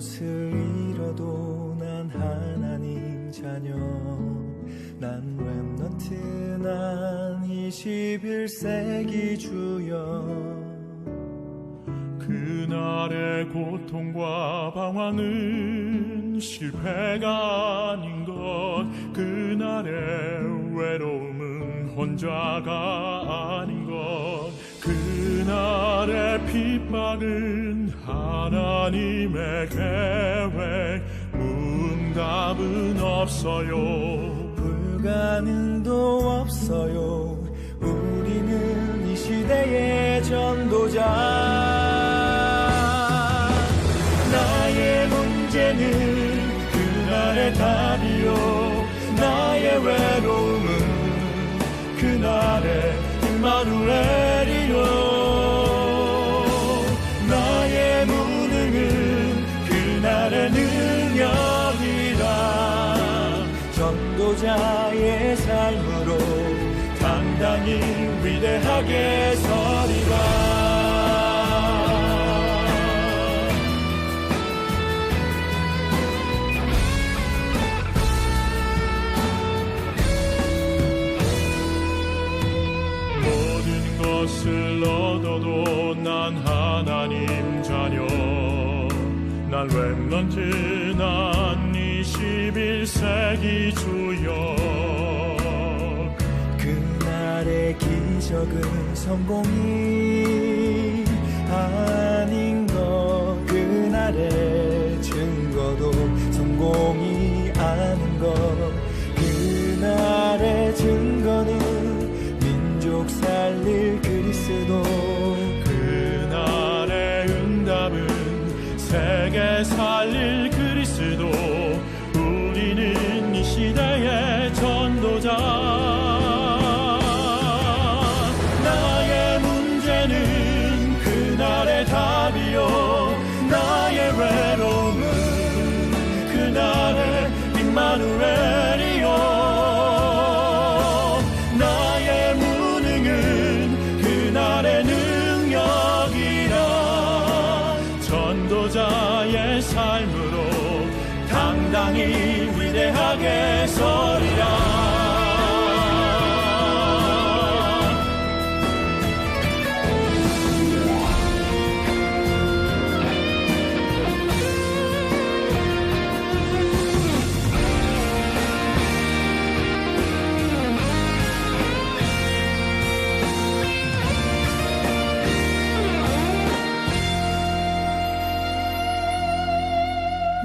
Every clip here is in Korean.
것을 잃어도 난 하나님 자녀. 난 렘넌트, 난 21세기 주여. 그날의 고통과 방황은 실패가 아닌 것, 그날의 외로움은 혼자가 아닌 것, 그날의 핍박은 하나님의 계획, 응답은 없어요. 불가능도 없어요. 우리는 이 시대의 전도자. 나의 문제는 그날의 답이요, 나의 외로움은 그날의 임마누엘이요, 나의 무능은 그날의 능력이라. 전도자의 삶으로 당당히 위대하게 서리라. 모든 것을 얻어도 난 하나님 자녀. 난 렘넌트, 난 21세기 주여. 그날의 기적은 성공이 아닌 것, 그날의 증거도 성공이 아닌 것, 그날의 증거는 민족 살릴 그리스도, 그날의 응답은 세계 살릴 그리스도. 우리는 이 시대의 전도자. 나의 문제는 그날의 답이요, 나의 외로움은 그날의 임마누엘이요, 나의 무능은 그날의 능력이라. 전도자의 삶으로 당당히 위대하게 서리라.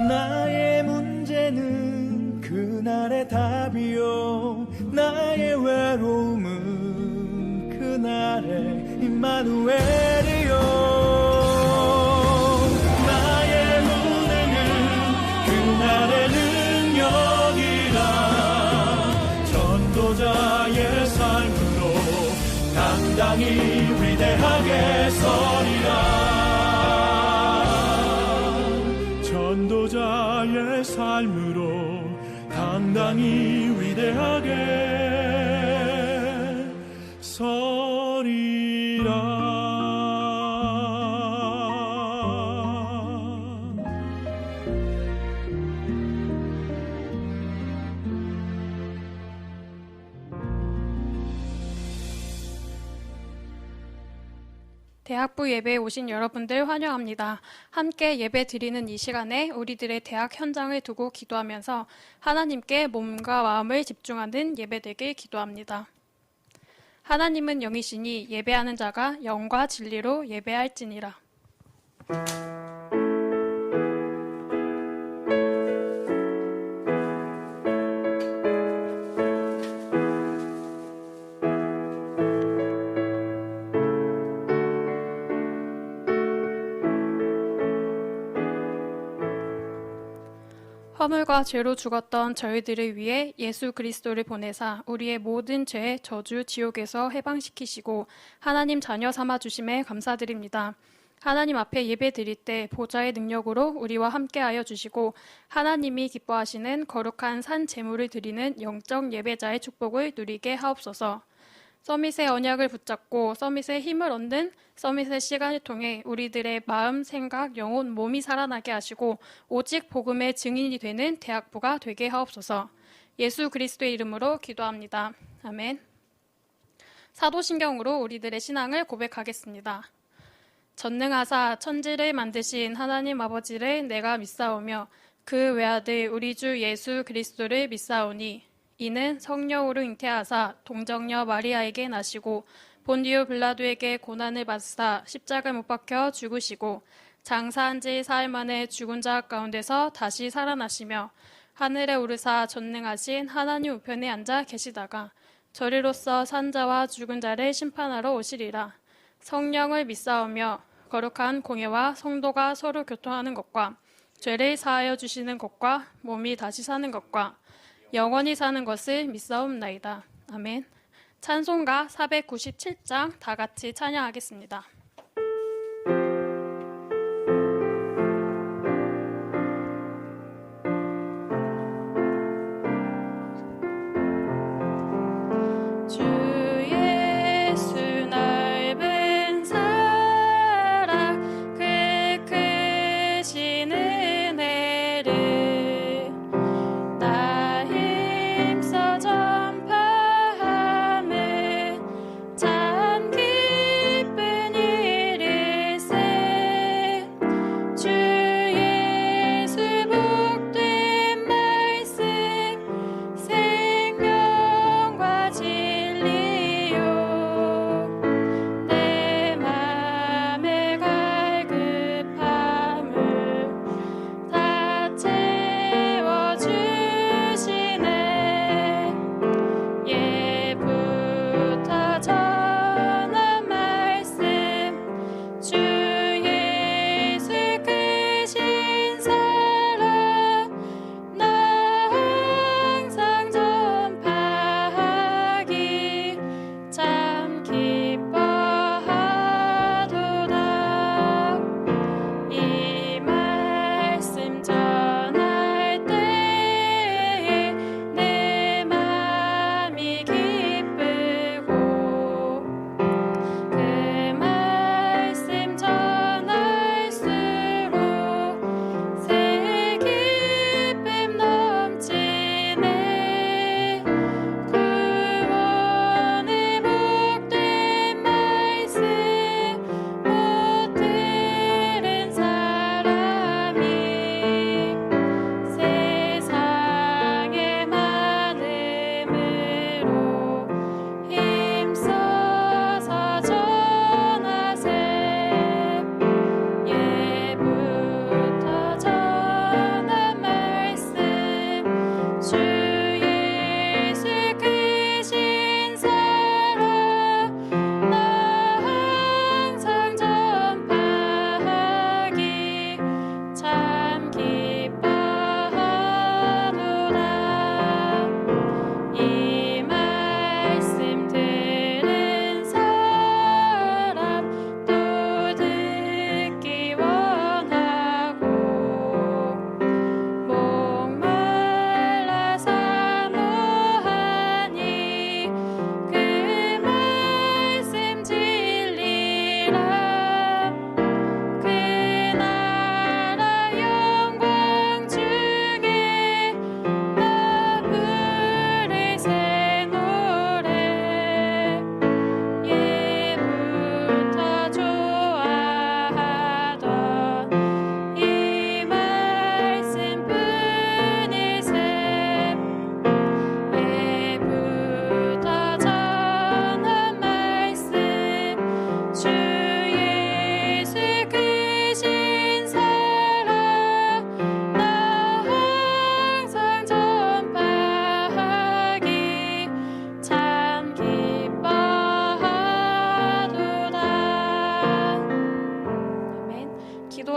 나의 문제는 그날의 답이요, 나의 외로움은 그날의 임마누엘이요, 나의 무능은 그날의 능력이라. 전도자의 삶으로 당당히 위대하게 서리라. 전도자의 삶으로 당당히 위대하게 서리라. 대학부 예배에 오신 여러분들 환영합니다. 함께 예배 드리는 이 시간에 우리들의 대학 현장을 두고 기도하면서 하나님께 몸과 마음을 집중하는 예배 되길 기도합니다. 하나님은 영이시니 예배하는 자가 영과 진리로 예배할지니라. 허물과 죄로 죽었던 저희들을 위해 예수 그리스도를 보내사 우리의 모든 죄, 저주, 지옥에서 해방시키시고 하나님 자녀 삼아주심에 감사드립니다. 하나님 앞에 예배 드릴 때 보좌의 능력으로 우리와 함께하여 주시고 하나님이 기뻐하시는 거룩한 산 제물을 드리는 영적 예배자의 축복을 누리게 하옵소서. 서밋의 언약을 붙잡고 서밋의 힘을 얻는 서밋의 시간을 통해 우리들의 마음, 생각, 영혼, 몸이 살아나게 하시고 오직 복음의 증인이 되는 대학부가 되게 하옵소서. 예수 그리스도의 이름으로 기도합니다. 아멘. 사도신경으로 우리들의 신앙을 고백하겠습니다. 전능하사 천지를 만드신 하나님 아버지를 내가 믿사오며 그 외아들 우리 주 예수 그리스도를 믿사오니 이는 성령으로 잉태하사 동정녀 마리아에게 나시고 본디오 빌라도에게 고난을 받으사 십자가에 못 박혀 죽으시고 장사한 지 사흘 만에 죽은 자 가운데서 다시 살아나시며 하늘에 오르사 전능하신 하나님 우편에 앉아 계시다가 저리로서 산 자와 죽은 자를 심판하러 오시리라. 성령을 믿사오며 거룩한 공예와 성도가 서로 교통하는 것과 죄를 사하여 주시는 것과 몸이 다시 사는 것과 영원히 사는 것을 믿사옵나이다. 아멘. 찬송가 497장 다 같이 찬양하겠습니다.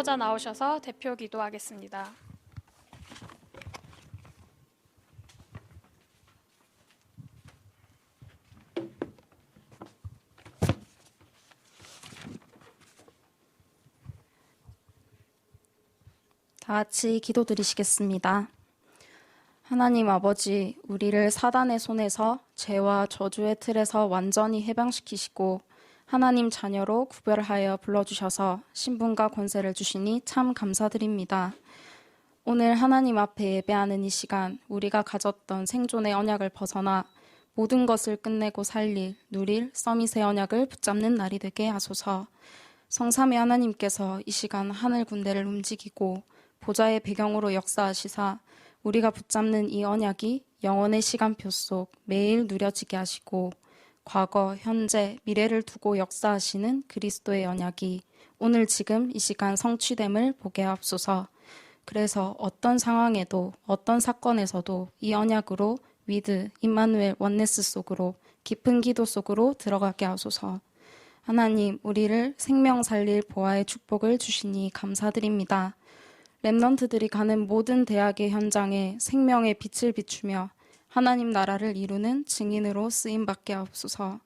기도자 나오셔서 대표 기도하겠습니다. 다 같이 기도드리시겠습니다. 하나님 아버지, 우리를 사단의 손에서 죄와 저주의 틀에서 완전히 해방시키시고 하나님 자녀로 구별하여 불러주셔서 신분과 권세를 주시니 참 감사드립니다. 오늘 하나님 앞에 예배하는 이 시간, 우리가 가졌던 생존의 언약을 벗어나 모든 것을 끝내고 살릴, 누릴 서밋의 언약을 붙잡는 날이 되게 하소서. 성삼위 하나님께서 이 시간 하늘 군대를 움직이고 보좌의 배경으로 역사하시사 우리가 붙잡는 이 언약이 영원의 시간표 속 매일 누려지게 하시고 과거, 현재, 미래를 두고 역사하시는 그리스도의 언약이 오늘 지금 이 시간 성취됨을 보게 하옵소서. 그래서 어떤 상황에도 어떤 사건에서도 이 언약으로 위드, 임마누엘, 원네스 속으로 깊은 기도 속으로 들어가게 하소서. 하나님, 우리를 생명 살릴 보아의 축복을 주시니 감사드립니다. 렘넌트들이 가는 모든 대학의 현장에 생명의 빛을 비추며 하나님 나라를 이루는 증인으로 쓰임받게 하옵소서.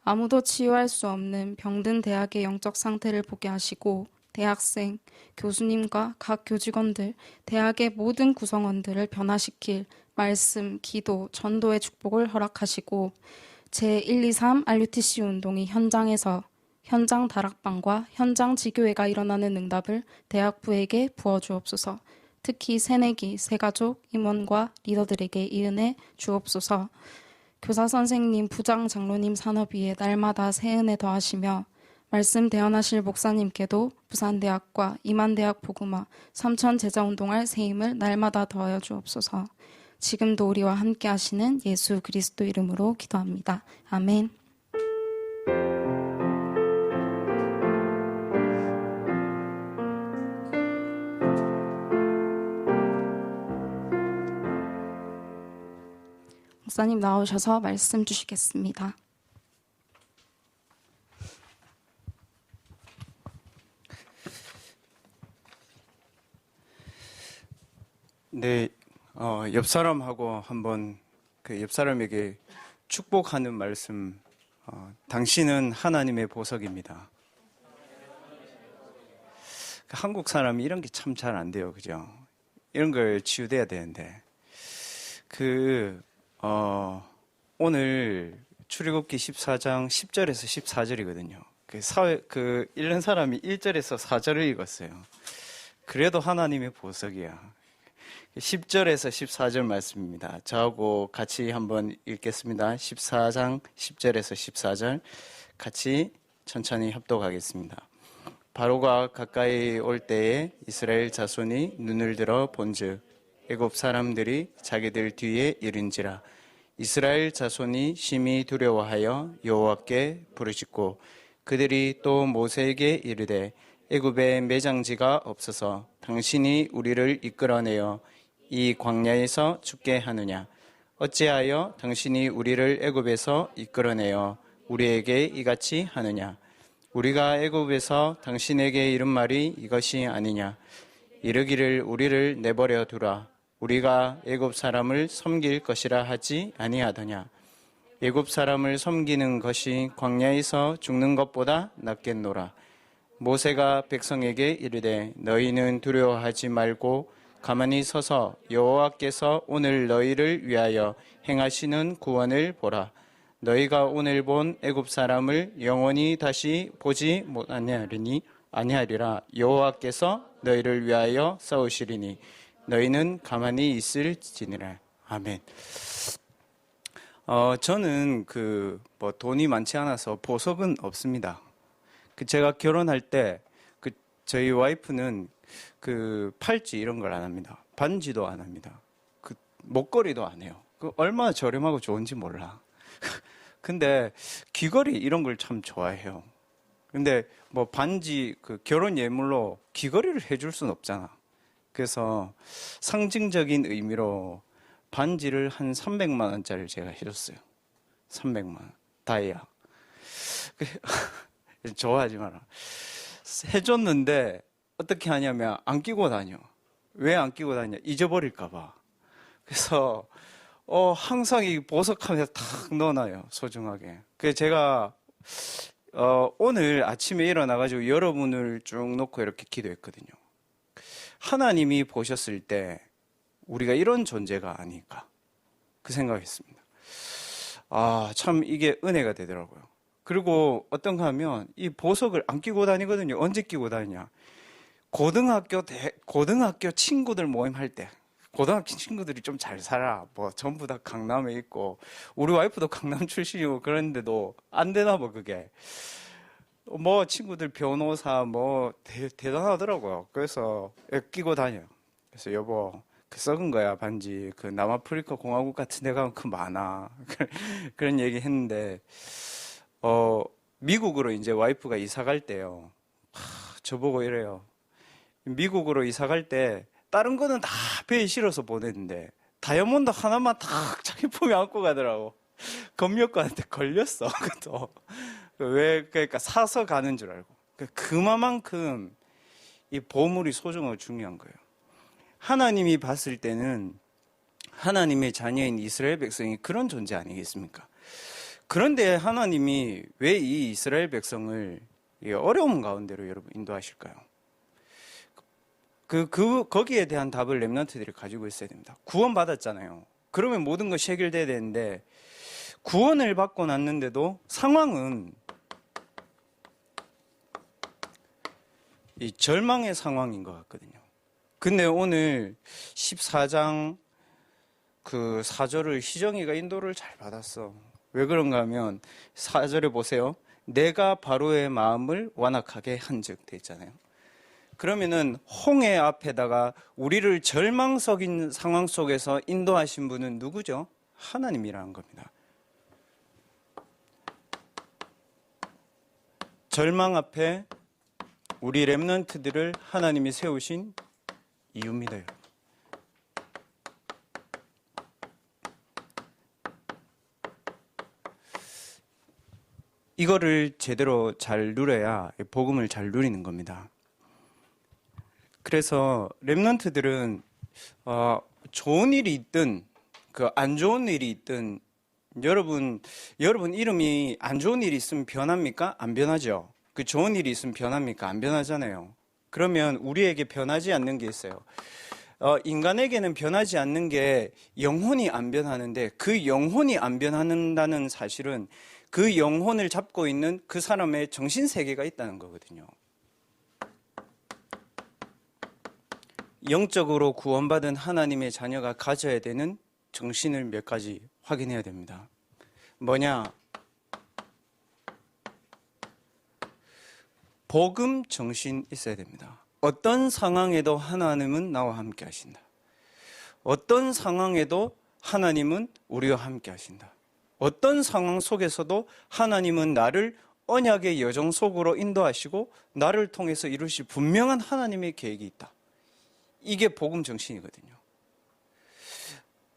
아무도 치유할 수 없는 병든 대학의 영적 상태를 보게 하시고 대학생, 교수님과 각 교직원들, 대학의 모든 구성원들을 변화시킬 말씀, 기도, 전도의 축복을 허락하시고 제123 RUTC 운동이 현장에서 현장 다락방과 현장 지교회가 일어나는 응답을 대학부에게 부어주옵소서. 특히 새내기, 새가족, 임원과 리더들에게 이 은혜 주옵소서. 교사 선생님, 부장 장로님 산업위에 날마다 새 은혜 더하시며 말씀 대언하실 목사님께도 부산대학과 임안대학 복음화, 삼천제자운동할 새 힘을 날마다 더하여 주옵소서. 지금도 우리와 함께 하시는 예수 그리스도 이름으로 기도합니다. 아멘. 목사님 나오셔서 말씀 주시겠습니다. 네, 옆 사람하고 한번 그 옆 사람에게 축복하는 말씀. 당신은 하나님의 보석입니다. 한국 사람이 이런 게 참 잘 안 돼요, 그죠? 이런 걸 치유돼야 되는데. 오늘 출애굽기 14장 10절에서 14절이거든요. 읽는 사람이 1절에서 4절을 읽었어요. 그래도 하나님의 보석이야. 10절에서 14절 말씀입니다. 저하고 같이 한번 읽겠습니다. 14장 10절에서 14절 같이 천천히 협독하겠습니다. 바로가 가까이 올 때에 이스라엘 자손이 눈을 들어 본즉 애굽 사람들이 자기들 뒤에 이른지라. 이스라엘 자손이 심히 두려워하여 여호와께 부르짖고 그들이 또 모세에게 이르되 애굽에 매장지가 없어서 당신이 우리를 이끌어내어 이 광야에서 죽게 하느냐. 어찌하여 당신이 우리를 애굽에서 이끌어내어 우리에게 이같이 하느냐. 우리가 애굽에서 당신에게 이른 말이 이것이 아니냐. 이르기를 우리를 내버려 두라. 우리가 애굽 사람을 섬길 것이라 하지 아니하더냐. 애굽 사람을 섬기는 것이 광야에서 죽는 것보다 낫겠노라. 모세가 백성에게 이르되 너희는 두려워하지 말고 가만히 서서 여호와께서 오늘 너희를 위하여 행하시는 구원을 보라. 너희가 오늘 본 애굽 사람을 영원히 다시 보지 아니하리라. 여호와께서 너희를 위하여 싸우시리니 너희는 가만히 있을지니라. 아멘. 저는 돈이 많지 않아서 보석은 없습니다. 제가 결혼할 때 저희 와이프는 팔찌 이런 걸 안 합니다. 반지도 안 합니다. 목걸이도 안 해요. 얼마나 저렴하고 좋은지 몰라. 근데 귀걸이 이런 걸 참 좋아해요. 근데 반지 결혼 예물로 귀걸이를 해줄 순 없잖아. 그래서 상징적인 의미로 반지를 한 300만 원짜리를 제가 해줬어요. 300만 원. 다이아. 좋아하지 마라. 해줬는데 어떻게 하냐면 안 끼고 다녀. 왜 안 끼고 다니냐? 잊어버릴까 봐. 그래서 항상 이 보석함에 탁 넣어놔요. 소중하게. 그래서 제가 오늘 아침에 일어나가지고 여러분을 쭉 놓고 이렇게 기도했거든요. 하나님이 보셨을 때 우리가 이런 존재가 아닐까 그 생각했습니다. 아, 참 이게 은혜가 되더라고요. 그리고 어떤가 하면 이 보석을 안 끼고 다니거든요. 언제 끼고 다니냐? 고등학교 친구들 모임할 때, 고등학교 친구들이 좀 잘 살아. 뭐 전부 다 강남에 있고 우리 와이프도 강남 출신이고 그랬는데도 안 되나 뭐 그게. 뭐 친구들 변호사 뭐 대단하더라고요. 그래서 끼고 다녀요. 그래서 여보, 그 썩은 거야 반지. 그 남아프리카 공화국 같은 데 가면 그 많아. 그런 얘기 했는데 미국으로 이제 와이프가 이사 갈 때요. 저보고 이래요. 미국으로 이사 갈 때 다른 거는 다 배에 실어서 보냈는데 다이아몬드 하나만 탁 자기 품에 안고 가더라고. 검역관한테 걸렸어. 그것도. 그러니까 사서 가는 줄 알고. 그만큼 이 보물이 소중하고 중요한 거예요. 하나님이 봤을 때는 하나님의 자녀인 이스라엘 백성이 그런 존재 아니겠습니까? 그런데 하나님이 왜 이 이스라엘 백성을 어려움 가운데로 여러분 인도하실까요? 거기에 대한 답을 렘넌트들이 가지고 있어야 됩니다. 구원받았잖아요. 그러면 모든 것이 해결돼야 되는데 구원을 받고 났는데도 상황은 이 절망의 상황인 것 같거든요. 근데 오늘 14장 그 4절을 희정이가 인도를 잘 받았어. 왜 그런가 하면 4절에 보세요. 내가 바로의 마음을 완악하게 한즉 돼 있잖아요. 그러면은 홍해 앞에다가 우리를 절망적인 상황 속에서 인도하신 분은 누구죠? 하나님이라는 겁니다. 절망 앞에 우리 렘넌트들을 하나님이 세우신 이유입니다. 여러분. 이거를 제대로 잘 누려야 복음을 잘 누리는 겁니다. 그래서 렘넌트들은 좋은 일이 있든 그 안 좋은 일이 있든 여러분 이름이 안 좋은 일이 있으면 변합니까? 안 변하죠. 그 좋은 일이 있으면 변합니까? 안 변하잖아요. 그러면 우리에게 변하지 않는 게 있어요. 인간에게는 변하지 않는 게 영혼이 안 변하는데 그 영혼이 안 변한다는 사실은 그 영혼을 잡고 있는 그 사람의 정신세계가 있다는 거거든요. 영적으로 구원받은 하나님의 자녀가 가져야 되는 정신을 몇 가지 확인해야 됩니다. 뭐냐? 복음 정신 있어야 됩니다. 어떤 상황에도 하나님은 나와 함께 하신다. 어떤 상황에도 하나님은 우리와 함께 하신다. 어떤 상황 속에서도 하나님은 나를 언약의 여정 속으로 인도하시고 나를 통해서 이루실 분명한 하나님의 계획이 있다. 이게 복음 정신이거든요.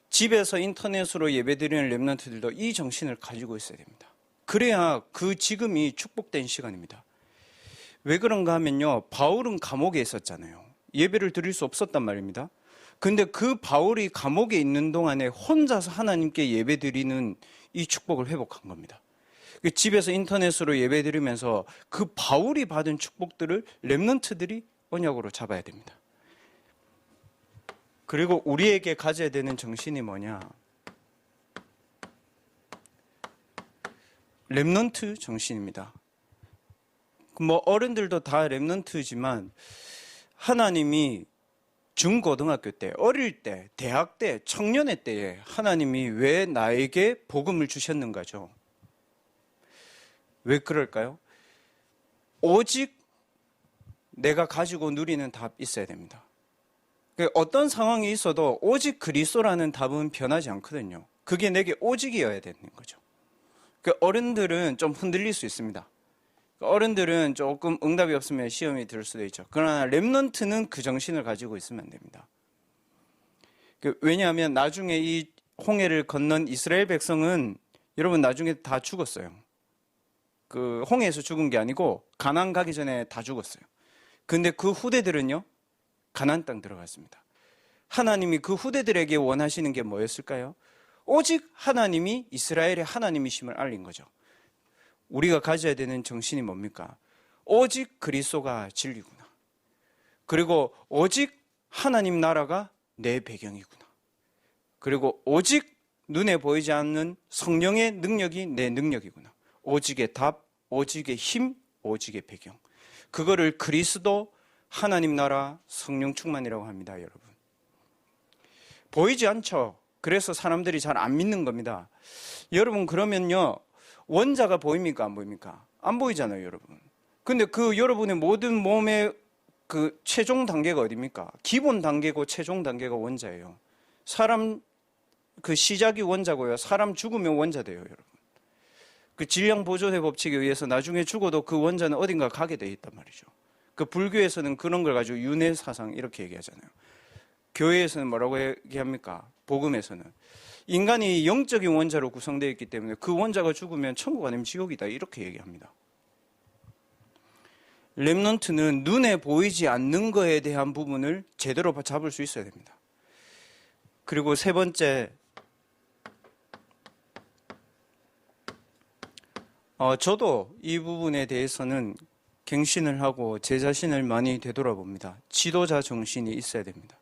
집에서 인터넷으로 예배드리는 렘넌트들도 이 정신을 가지고 있어야 됩니다. 그래야 그 지금이 축복된 시간입니다. 왜 그런가 하면요, 바울은 감옥에 있었잖아요. 예배를 드릴 수 없었단 말입니다. 근데 그 바울이 감옥에 있는 동안에 혼자서 하나님께 예배 드리는 이 축복을 회복한 겁니다. 집에서 인터넷으로 예배 드리면서 그 바울이 받은 축복들을 렘넌트들이 언약으로 잡아야 됩니다. 그리고 우리에게 가져야 되는 정신이 뭐냐? 렘넌트 정신입니다. 뭐 어른들도 다 렘넌트지만 하나님이 중고등학교 때, 어릴 때, 대학 때, 청년의 때에 하나님이 왜 나에게 복음을 주셨는가죠? 왜 그럴까요? 오직 내가 가지고 누리는 답 있어야 됩니다. 어떤 상황이 있어도 오직 그리스도라는 답은 변하지 않거든요. 그게 내게 오직이어야 되는 거죠. 어른들은 좀 흔들릴 수 있습니다. 어른들은 조금 응답이 없으면 시험이 들 수도 있죠. 그러나 렘넌트는 그 정신을 가지고 있으면 안 됩니다. 왜냐하면 나중에 이 홍해를 건넌 이스라엘 백성은 여러분 나중에 다 죽었어요. 그 홍해에서 죽은 게 아니고 가나안 가기 전에 다 죽었어요. 근데 그 후대들은요, 가나안 땅 들어갔습니다. 하나님이 그 후대들에게 원하시는 게 뭐였을까요? 오직 하나님이 이스라엘의 하나님이심을 알린 거죠. 우리가 가져야 되는 정신이 뭡니까? 오직 그리스도가 진리구나. 그리고 오직 하나님 나라가 내 배경이구나. 그리고 오직 눈에 보이지 않는 성령의 능력이 내 능력이구나. 오직의 답, 오직의 힘, 오직의 배경. 그거를 그리스도, 하나님 나라, 성령 충만이라고 합니다, 여러분. 보이지 않죠. 그래서 사람들이 잘 안 믿는 겁니다. 여러분, 그러면요, 원자가 보입니까? 안 보입니까? 안 보이잖아요, 여러분. 근데 그 여러분의 모든 몸의 그 최종 단계가 어디입니까? 기본 단계고 최종 단계가 원자예요. 사람 그 시작이 원자고요. 사람 죽으면 원자 돼요, 여러분. 그 질량 보존의 법칙에 의해서 나중에 죽어도 그 원자는 어딘가 가게 돼 있단 말이죠. 그 불교에서는 그런 걸 가지고 윤회 사상 이렇게 얘기하잖아요. 교회에서는 뭐라고 얘기합니까? 복음에서는 인간이 영적인 원자로 구성되어 있기 때문에 그 원자가 죽으면 천국 아니면 지옥이다 이렇게 얘기합니다. 렘넌트는 눈에 보이지 않는 거에 대한 부분을 제대로 잡을 수 있어야 됩니다. 그리고 세 번째, 저도 이 부분에 대해서는 갱신을 하고 제 자신을 많이 되돌아봅니다. 지도자 정신이 있어야 됩니다.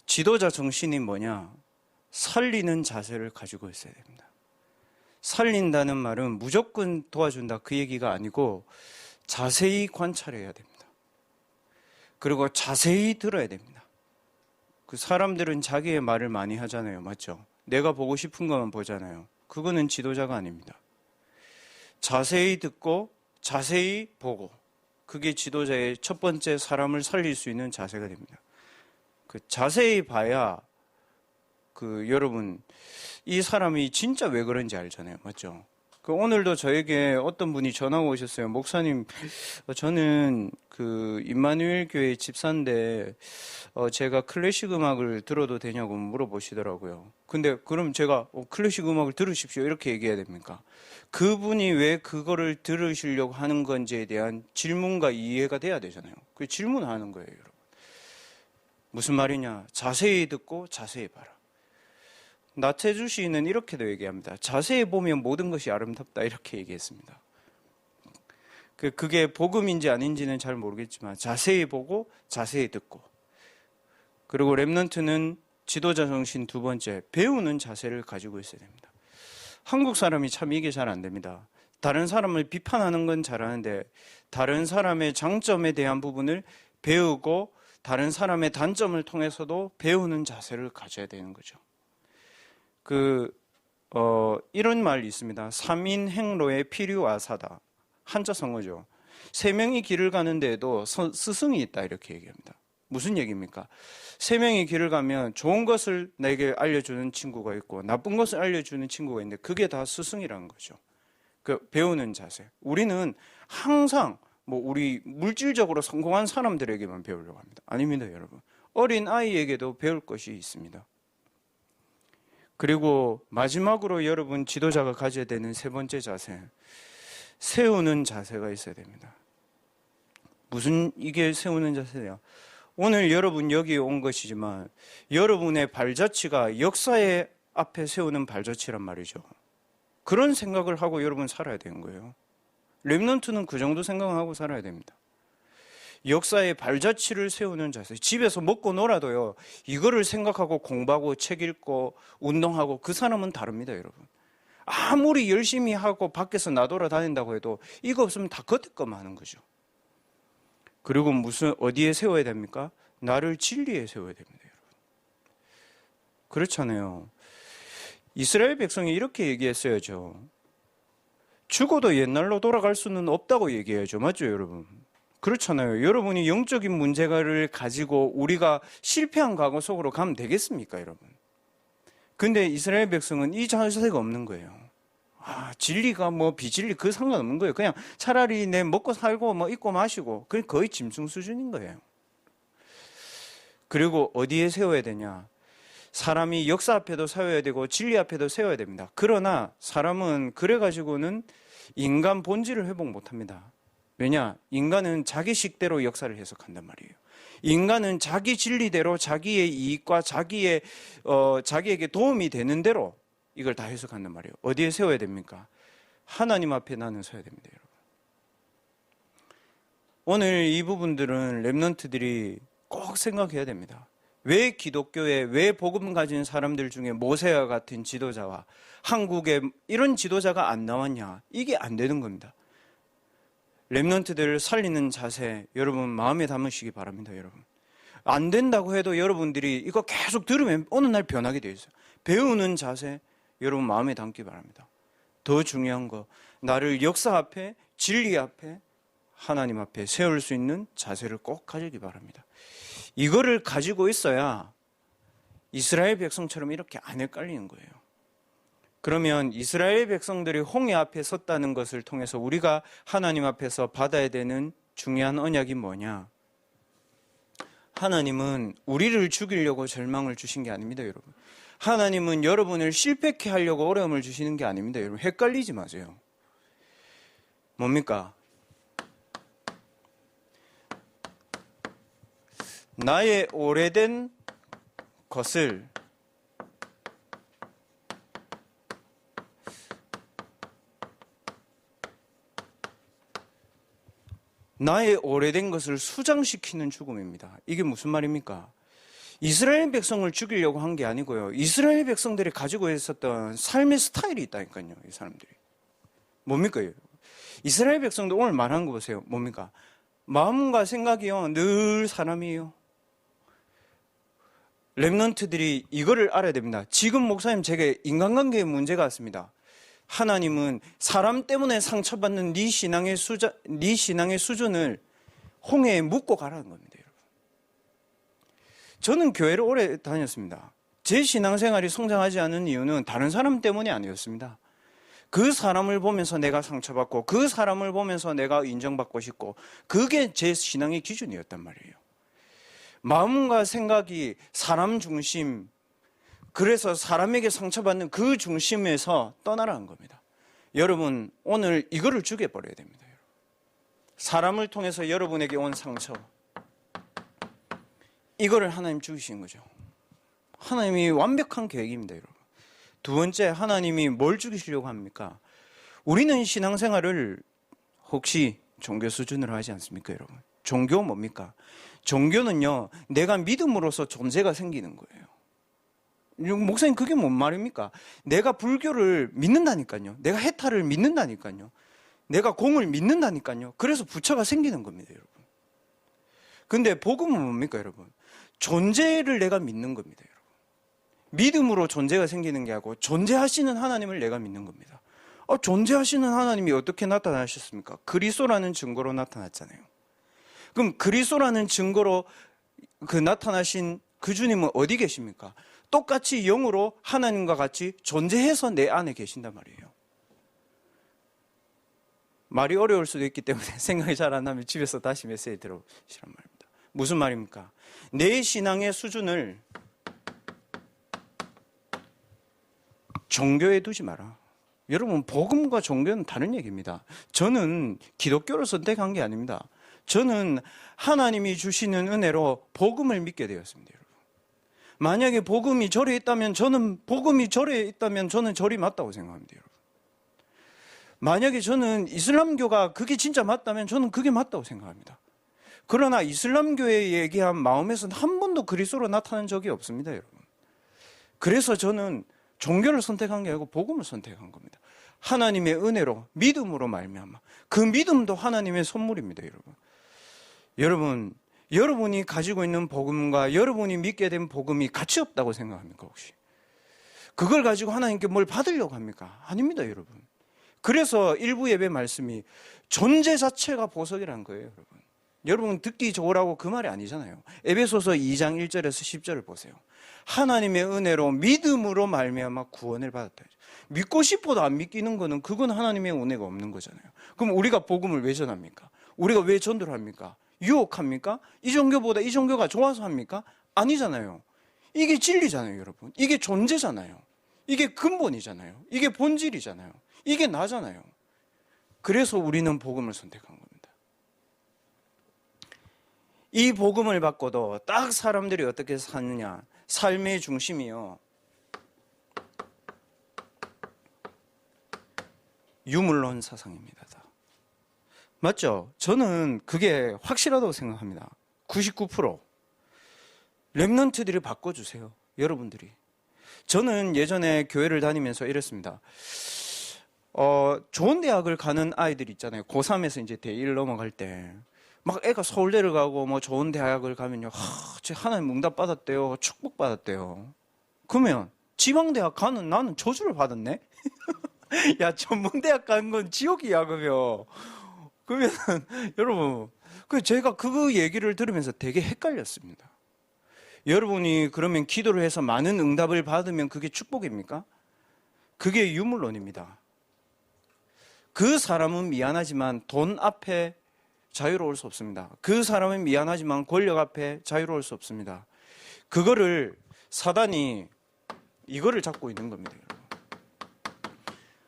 지도자 정신이 뭐냐? 살리는 자세를 가지고 있어야 됩니다. 살린다는 말은 무조건 도와준다 그 얘기가 아니고 자세히 관찰해야 됩니다. 그리고 자세히 들어야 됩니다. 그 사람들은 자기의 말을 많이 하잖아요. 맞죠? 내가 보고 싶은 것만 보잖아요. 그거는 지도자가 아닙니다. 자세히 듣고 자세히 보고 그게 지도자의 첫 번째 사람을 살릴 수 있는 자세가 됩니다. 그 자세히 봐야 여러분 이 사람이 진짜 왜 그런지 알잖아요. 맞죠? 오늘도 저에게 어떤 분이 전화가 오셨어요. 목사님, 저는 임마누엘 교회 집사인데 제가 클래식 음악을 들어도 되냐고 물어보시더라고요. 근데 그럼 제가 클래식 음악을 들으십시오 이렇게 얘기해야 됩니까? 그분이 왜 그거를 들으시려고 하는 건지에 대한 질문과 이해가 돼야 되잖아요. 그 질문하는 거예요, 여러분. 무슨 말이냐? 자세히 듣고 자세히 봐라. 나태주 시인은 이렇게도 얘기합니다. 자세히 보면 모든 것이 아름답다 이렇게 얘기했습니다. 그게 복음인지 아닌지는 잘 모르겠지만 자세히 보고 자세히 듣고, 그리고 렘넌트는 지도자 정신 두 번째, 배우는 자세를 가지고 있어야 됩니다. 한국 사람이 참 이게 잘 안 됩니다. 다른 사람을 비판하는 건 잘하는데 다른 사람의 장점에 대한 부분을 배우고 다른 사람의 단점을 통해서도 배우는 자세를 가져야 되는 거죠. 이런 말이 있습니다. 삼인행로의 필요아사다. 한자 성어죠. 세 명이 길을 가는데도 스승이 있다 이렇게 얘기합니다. 무슨 얘기입니까? 세 명이 길을 가면 좋은 것을 내게 알려주는 친구가 있고 나쁜 것을 알려주는 친구가 있는데 그게 다 스승이라는 거죠. 배우는 자세. 우리는 항상 우리 물질적으로 성공한 사람들에게만 배우려고 합니다. 아닙니다, 여러분. 어린 아이에게도 배울 것이 있습니다. 그리고 마지막으로 여러분 지도자가 가져야 되는 세 번째 자세, 세우는 자세가 있어야 됩니다. 무슨 이게 세우는 자세냐? 오늘 여러분 여기 온 것이지만 여러분의 발자취가 역사의 앞에 세우는 발자취란 말이죠. 그런 생각을 하고 여러분 살아야 되는 거예요. 렘넌트는 그 정도 생각하고 살아야 됩니다. 역사의 발자취를 세우는 자세. 집에서 먹고 놀아도요, 이거를 생각하고 공부하고 책 읽고 운동하고 그 사람은 다릅니다, 여러분. 아무리 열심히 하고 밖에서 나돌아다닌다고 해도 이거 없으면 다 겉에 것만 하는 거죠. 그리고 어디에 세워야 됩니까? 나를 진리에 세워야 됩니다, 여러분. 그렇잖아요. 이스라엘 백성이 이렇게 얘기했어야죠. 죽어도 옛날로 돌아갈 수는 없다고 얘기해야죠. 맞죠, 여러분? 그렇잖아요. 여러분이 영적인 문제를 가지고 우리가 실패한 과거 속으로 가면 되겠습니까, 여러분? 근데 이스라엘 백성은 이 자세가 없는 거예요. 진리가 비진리 그 상관없는 거예요. 그냥 차라리 내 먹고 살고 입고 마시고, 그게 거의 짐승 수준인 거예요. 그리고 어디에 세워야 되냐? 사람이 역사 앞에도 세워야 되고 진리 앞에도 세워야 됩니다. 그러나 사람은 그래가지고는 인간 본질을 회복 못합니다. 왜냐? 인간은 자기 식대로 역사를 해석한단 말이에요. 인간은 자기 진리대로 자기의 이익과 자기에게 도움이 되는 대로 이걸 다 해석한단 말이에요. 어디에 세워야 됩니까? 하나님 앞에 나는 서야 됩니다, 여러분. 오늘 이 부분들은 렘넌트들이 꼭 생각해야 됩니다. 왜 기독교에, 왜 복음 가진 사람들 중에 모세와 같은 지도자와 한국에 이런 지도자가 안 나왔냐? 이게 안 되는 겁니다. 렘넌트들을 살리는 자세, 여러분 마음에 담으시기 바랍니다, 여러분. 안 된다고 해도 여러분들이 이거 계속 들으면 어느 날 변하게 돼 있어요. 배우는 자세, 여러분 마음에 담기 바랍니다. 더 중요한 거, 나를 역사 앞에, 진리 앞에, 하나님 앞에 세울 수 있는 자세를 꼭 가지기 바랍니다. 이거를 가지고 있어야 이스라엘 백성처럼 이렇게 안 헷갈리는 거예요. 그러면 이스라엘 백성들이 홍해 앞에 섰다는 것을 통해서 우리가 하나님 앞에서 받아야 되는 중요한 언약이 뭐냐? 하나님은 우리를 죽이려고 절망을 주신 게 아닙니다, 여러분. 하나님은 여러분을 실패케 하려고 어려움을 주시는 게 아닙니다, 여러분. 헷갈리지 마세요. 뭡니까? 나의 오래된 것을 수장시키는 죽음입니다. 이게 무슨 말입니까? 이스라엘 백성을 죽이려고 한 게 아니고요. 이스라엘 백성들이 가지고 있었던 삶의 스타일이 있다니까요. 이 사람들이. 뭡니까? 이스라엘 백성들 오늘 말한 거 보세요. 뭡니까? 마음과 생각이요. 늘 사람이에요. 렘넌트들이 이거를 알아야 됩니다. 지금 목사님 제게 인간관계에 문제가 왔습니다. 하나님은 사람 때문에 상처받는 네 신앙의 수준을 홍해에 묻고 가라는 겁니다, 여러분. 저는 교회를 오래 다녔습니다. 제 신앙생활이 성장하지 않은 이유는 다른 사람 때문이 아니었습니다. 그 사람을 보면서 내가 상처받고 그 사람을 보면서 내가 인정받고 싶고 그게 제 신앙의 기준이었단 말이에요. 마음과 생각이 사람 중심, 그래서 사람에게 상처받는 그 중심에서 떠나라는 겁니다. 여러분, 오늘 이거를 죽여버려야 됩니다. 여러분. 사람을 통해서 여러분에게 온 상처, 이거를 하나님 죽이신 거죠. 하나님이 완벽한 계획입니다, 여러분. 두 번째, 하나님이 뭘 죽이시려고 합니까? 우리는 신앙생활을 혹시 종교 수준으로 하지 않습니까, 여러분? 종교 뭡니까? 종교는요, 내가 믿음으로써 존재가 생기는 거예요. 목사님, 그게 뭔 말입니까? 내가 불교를 믿는다니까요. 내가 해탈을 믿는다니까요. 내가 공을 믿는다니까요. 그래서 부처가 생기는 겁니다, 여러분. 근데 복음은 뭡니까, 여러분? 존재를 내가 믿는 겁니다, 여러분. 믿음으로 존재가 생기는 게 아니고 존재하시는 하나님을 내가 믿는 겁니다. 존재하시는 하나님이 어떻게 나타나셨습니까? 그리스도라는 증거로 나타났잖아요. 그럼 그리스도라는 증거로 나타나신 그 주님은 어디 계십니까? 똑같이 영으로 하나님과 같이 존재해서 내 안에 계신단 말이에요. 말이 어려울 수도 있기 때문에 생각이 잘 안 나면 집에서 다시 메시지 들어보시란 말입니다. 무슨 말입니까? 내 신앙의 수준을 종교에 두지 마라. 여러분, 복음과 종교는 다른 얘기입니다. 저는 기독교를 선택한 게 아닙니다. 저는 하나님이 주시는 은혜로 복음을 믿게 되었습니다, 여러분. 만약에 복음이 절에 있다면 저는 절이 맞다고 생각합니다, 여러분. 만약에 저는 이슬람교가 그게 진짜 맞다면 저는 그게 맞다고 생각합니다. 그러나 이슬람교에 얘기한 마음에서는 한 번도 그리스도로 나타난 적이 없습니다, 여러분. 그래서 저는 종교를 선택한 게 아니고 복음을 선택한 겁니다. 하나님의 은혜로, 믿음으로 말미암아. 그 믿음도 하나님의 선물입니다, 여러분. 여러분이 가지고 있는 복음과 여러분이 믿게 된 복음이 가치 없다고 생각합니까, 혹시? 그걸 가지고 하나님께 뭘 받으려고 합니까? 아닙니다, 여러분. 그래서 일부 예배 말씀이 존재 자체가 보석이라는 거예요, 여러분. 여러분 듣기 좋으라고 그 말이 아니잖아요. 에베소서 2장 1절에서 10절을 보세요. 하나님의 은혜로 믿음으로 말미암아 구원을 받았다. 믿고 싶어도 안 믿기는 거는 그건 하나님의 은혜가 없는 거잖아요. 그럼 우리가 복음을 왜 전합니까? 우리가 왜 전도를 합니까? 유혹합니까? 이 종교보다 이 종교가 좋아서 합니까? 아니잖아요. 이게 진리잖아요, 여러분. 이게 존재잖아요. 이게 근본이잖아요. 이게 본질이잖아요. 이게 나잖아요. 그래서 우리는 복음을 선택한 겁니다. 이 복음을 받고도 딱 사람들이 어떻게 사느냐. 삶의 중심이요. 유물론 사상입니다. 맞죠? 저는 그게 확실하다고 생각합니다. 99%. 렘넌트들이 바꿔주세요. 여러분들이. 저는 예전에 교회를 다니면서 이랬습니다. 좋은 대학을 가는 아이들 있잖아요. 고3에서 이제 대1 넘어갈 때. 막 애가 서울대를 가고 뭐 좋은 대학을 가면요. 쟤 하나님 응답 받았대요. 축복 받았대요. 그러면 지방대학 가는 나는 저주를 받았네? 야, 전문대학 가는 건 지옥이야, 그러면. 여러분, 제가 그 얘기를 들으면서 되게 헷갈렸습니다. 여러분이 그러면 기도를 해서 많은 응답을 받으면 그게 축복입니까? 그게 유물론입니다. 그 사람은 미안하지만 돈 앞에 자유로울 수 없습니다. 그 사람은 미안하지만 권력 앞에 자유로울 수 없습니다. 그거를 사단이 이거를 잡고 있는 겁니다.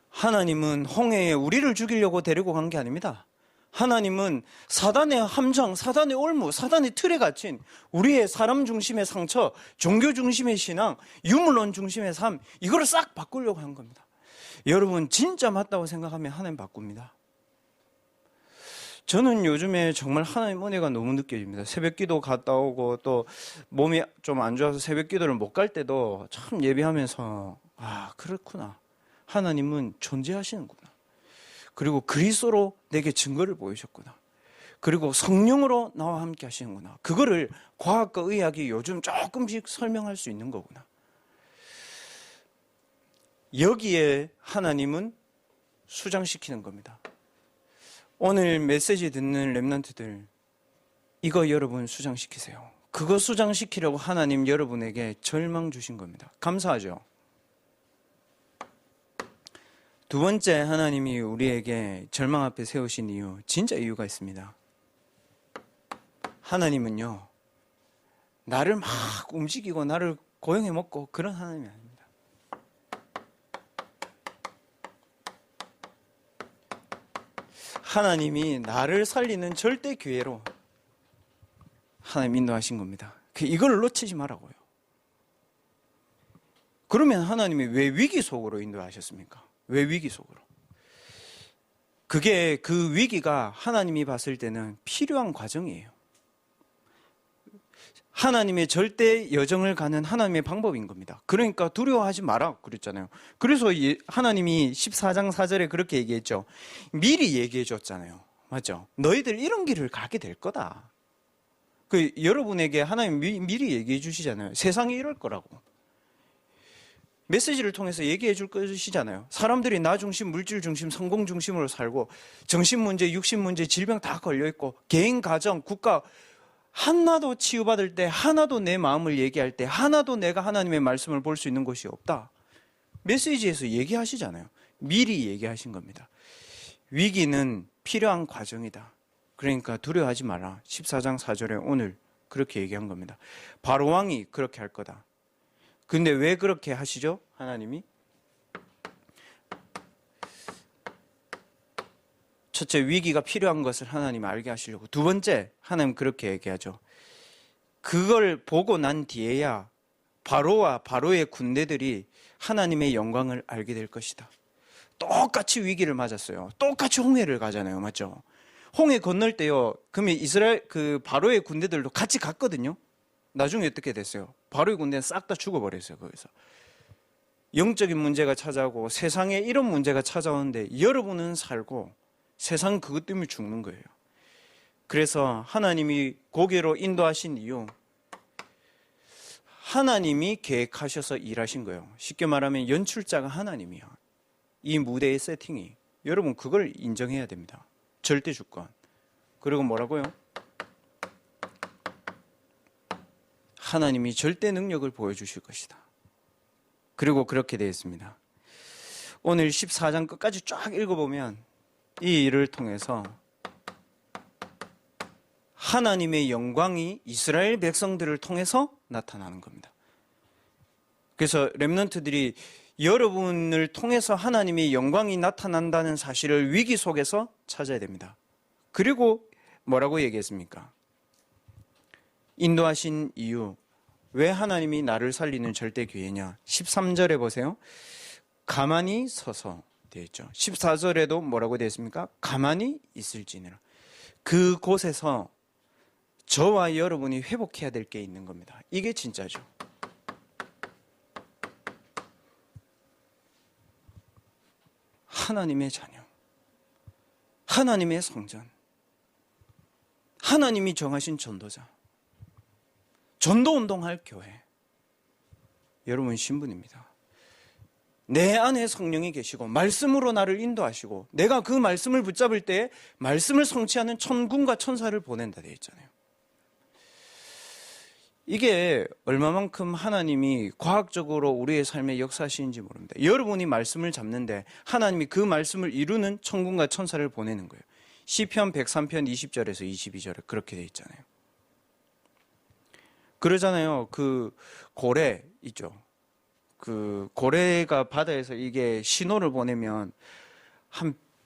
하나님은 홍해에 우리를 죽이려고 데리고 간 게 아닙니다. 하나님은 사단의 함정, 사단의 올무, 사단의 틀에 갇힌 우리의 사람 중심의 상처, 종교 중심의 신앙, 유물론 중심의 삶, 이거를 싹 바꾸려고 한 겁니다. 여러분 진짜 맞다고 생각하면 하나님 바꿉니다. 저는 요즘에 정말 하나님 은혜가 너무 느껴집니다. 새벽기도 갔다 오고 또 몸이 좀 안 좋아서 새벽기도를 못 갈 때도 참 예배하면서 그렇구나. 하나님은 존재하시는구나. 그리고 그리스도로 내게 증거를 보이셨구나. 그리고 성령으로 나와 함께 하시는구나. 그거를 과학과 의학이 요즘 조금씩 설명할 수 있는 거구나. 여기에 하나님은 수장시키는 겁니다. 오늘 메시지 듣는 렘넌트들, 이거 여러분 수장시키세요. 그거 수장시키려고 하나님 여러분에게 절망 주신 겁니다. 감사하죠? 두 번째, 하나님이 우리에게 절망 앞에 세우신 이유, 진짜 이유가 있습니다. 하나님은요, 나를 막 움직이고 나를 고용해 먹고 그런 하나님이 아닙니다. 하나님이 나를 살리는 절대 기회로 하나님 인도하신 겁니다. 이걸 놓치지 말라고요. 그러면 하나님이 왜 위기 속으로 인도하셨습니까? 왜 위기 속으로? 그게 그 위기가 하나님이 봤을 때는 필요한 과정이에요. 하나님의 절대 여정을 가는 하나님의 방법인 겁니다. 그러니까 두려워하지 마라 그랬잖아요. 그래서 하나님이 14장 4절에 그렇게 얘기했죠. 미리 얘기해 줬잖아요. 맞죠? 너희들 이런 길을 가게 될 거다. 여러분에게 하나님 미리 얘기해 주시잖아요. 세상이 이럴 거라고. 메시지를 통해서 얘기해 줄 것이잖아요. 사람들이 나 중심, 물질 중심, 성공 중심으로 살고 정신 문제, 육신 문제, 질병 다 걸려 있고 개인, 가정, 국가 하나도 치유받을 때, 하나도 내 마음을 얘기할 때, 하나도 내가 하나님의 말씀을 볼 수 있는 곳이 없다. 메시지에서 얘기하시잖아요. 미리 얘기하신 겁니다. 위기는 필요한 과정이다. 그러니까 두려워하지 마라. 14장 4절에 오늘 그렇게 얘기한 겁니다. 바로 왕이 그렇게 할 거다. 근데 왜 그렇게 하시죠? 하나님이? 첫째, 위기가 필요한 것을 하나님 알게 하시려고. 두 번째, 하나님 그렇게 얘기하죠. 그걸 보고 난 뒤에야 바로와 바로의 군대들이 하나님의 영광을 알게 될 것이다. 똑같이 위기를 맞았어요. 똑같이 홍해를 가잖아요. 맞죠? 홍해 건널 때요. 그러면 이스라엘 바로의 군대들도 같이 갔거든요. 나중에 어떻게 됐어요? 바로의 군대는 싹 다 죽어버렸어요. 거기서. 영적인 문제가 찾아오고 세상에 이런 문제가 찾아오는데 여러분은 살고 세상 그것 때문에 죽는 거예요. 그래서 하나님이 고개로 인도하신 이유, 하나님이 계획하셔서 일하신 거예요. 쉽게 말하면 연출자가 하나님이야. 이 무대의 세팅이. 여러분 그걸 인정해야 됩니다. 절대 주권. 그리고 뭐라고요? 하나님이 절대 능력을 보여주실 것이다. 그리고 그렇게 되어 있습니다. 오늘 14장 끝까지 쫙 읽어보면 이 일을 통해서 하나님의 영광이 이스라엘 백성들을 통해서 나타나는 겁니다. 그래서 렘넌트들이 여러분을 통해서 하나님의 영광이 나타난다는 사실을 위기 속에서 찾아야 됩니다. 그리고 뭐라고 얘기했습니까? 인도하신 이유, 왜 하나님이 나를 살리는 절대 기회냐? 13절에 보세요. 가만히 서서 되어 있죠. 14절에도 뭐라고 되어 있습니까? 가만히 있을지니라. 그곳에서 저와 여러분이 회복해야 될 게 있는 겁니다. 이게 진짜죠. 하나님의 자녀, 하나님의 성전, 하나님이 정하신 전도자, 전도운동할 교회, 여러분 신분입니다. 내 안에 성령이 계시고 말씀으로 나를 인도하시고 내가 그 말씀을 붙잡을 때 말씀을 성취하는 천군과 천사를 보낸다 되어 있잖아요. 이게 얼마만큼 하나님이 과학적으로 우리의 삶에 역사하시는지 모릅니다. 여러분이 말씀을 잡는데 하나님이 그 말씀을 이루는 천군과 천사를 보내는 거예요. 시편 103편 20절에서 22절에 그렇게 되어 있잖아요. 그러잖아요. 그 고래 있죠. 그 고래가 바다에서 이게 신호를 보내면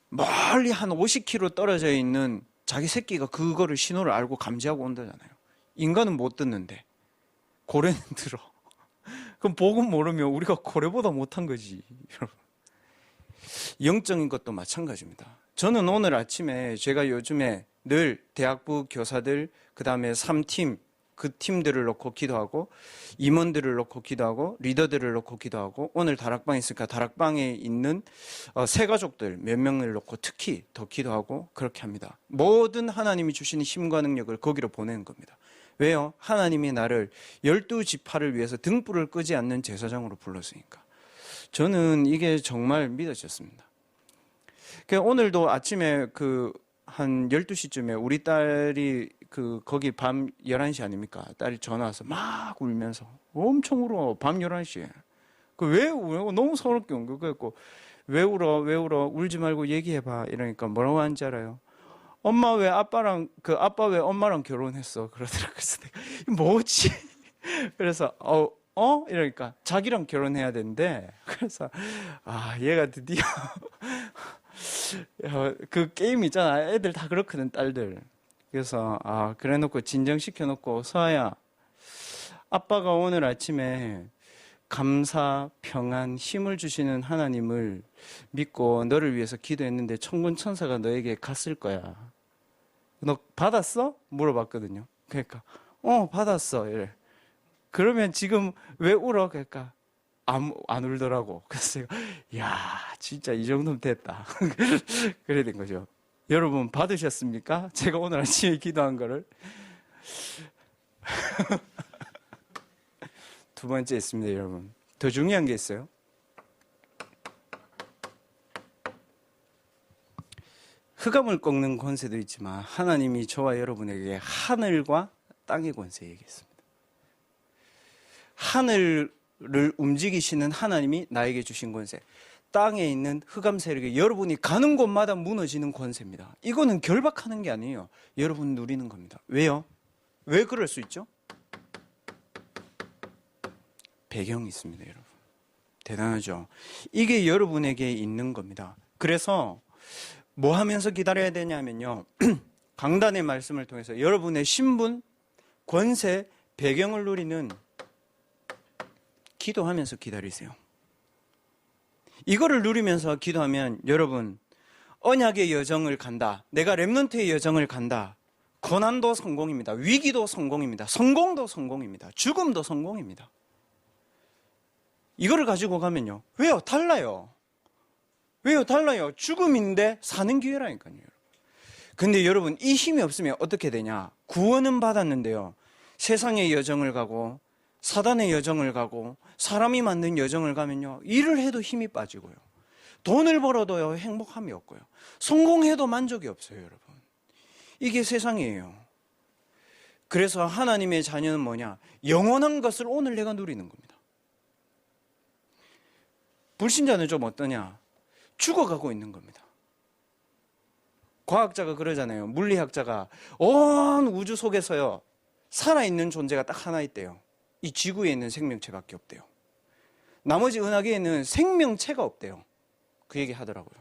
멀리 한 50km 떨어져 있는 자기 새끼가 그거를 신호를 알고 감지하고 온다잖아요. 인간은 못 듣는데 고래는 들어. 그럼 복음 모르면 우리가 고래보다 못한 거지, 여러분. 영적인 것도 마찬가지입니다. 저는 오늘 아침에 제가 요즘에 늘 대학부 교사들, 그 다음에 3팀, 그 팀들을 놓고 기도하고 임원들을 놓고 기도하고 리더들을 놓고 기도하고 오늘 다락방에 있으니까 다락방에 있는 새 가족들 몇 명을 놓고 특히 더 기도하고 그렇게 합니다. 모든 하나님이 주시는 힘과 능력을 거기로 보내는 겁니다. 왜요? 하나님이 나를 12지파를 위해서 등불을 끄지 않는 제사장으로 불렀으니까. 저는 이게 정말 믿어졌습니다. 오늘도 아침에 한 12시쯤에 우리 딸이 거기 밤 11시 아닙니까? 딸이 전화 와서 막 울면서 엄청 울어. 밤 11시에. 왜 울어? 너무 서럽게 온 거. 그래갖고 왜 울어? 울지 말고 얘기해봐. 이러니까 뭐라고 하는지 알아요? 엄마 왜 아빠 왜 엄마랑 결혼했어? 그러더라고요. 그래서 내가 뭐지? 그래서 이러니까 자기랑 결혼해야 된대. 그래서 얘가 드디어 그 게임 있잖아. 애들 다 그렇거든, 딸들. 그래서 그래 놓고 진정시켜 놓고 서아야, 아빠가 오늘 아침에 감사, 평안, 힘을 주시는 하나님을 믿고 너를 위해서 기도했는데 천군 천사가 너에게 갔을 거야. 너 받았어? 물어봤거든요. 그러니까 받았어. 이래. 그러면 지금 왜 울어? 그러니까 안 울더라고. 그래서 야, 진짜 이 정도면 됐다. 그래 된 거죠. 여러분 받으셨습니까? 제가 오늘 아침에 기도한 거를. 두 번째 있습니다, 여러분. 더 중요한 게 있어요. 흑암을 꺾는 권세도 있지만 하나님이 저와 여러분에게 하늘과 땅의 권세 얘기했습니다. 하늘을 움직이시는 하나님이 나에게 주신 권세, 땅에 있는 흑암 세력이 여러분이 가는 곳마다 무너지는 권세입니다. 이거는 결박하는 게 아니에요. 여러분 누리는 겁니다. 왜요? 왜 그럴 수 있죠? 배경이 있습니다, 여러분. 대단하죠? 이게 여러분에게 있는 겁니다. 그래서 뭐 하면서 기다려야 되냐면요. 강단의 말씀을 통해서 여러분의 신분, 권세, 배경을 누리는 기도하면서 기다리세요. 이거를 누리면서 기도하면 여러분 언약의 여정을 간다. 내가 렘넌트의 여정을 간다. 고난도 성공입니다. 위기도 성공입니다. 성공도 성공입니다. 죽음도 성공입니다. 이거를 가지고 가면요. 왜요? 달라요. 왜요? 달라요. 죽음인데 사는 기회라니까요. 근데 여러분 이 힘이 없으면 어떻게 되냐? 구원은 받았는데요. 세상의 여정을 가고 사단의 여정을 가고 사람이 만든 여정을 가면요. 일을 해도 힘이 빠지고요. 돈을 벌어도요. 행복함이 없고요. 성공해도 만족이 없어요, 여러분. 이게 세상이에요. 그래서 하나님의 자녀는 뭐냐? 영원한 것을 오늘 내가 누리는 겁니다. 불신자는 좀 어떠냐? 죽어가고 있는 겁니다. 과학자가 그러잖아요. 물리학자가 온 우주 속에서요. 살아있는 존재가 딱 하나 있대요. 이 지구에 있는 생명체밖에 없대요. 나머지 은하계에는 생명체가 없대요. 그 얘기 하더라고요.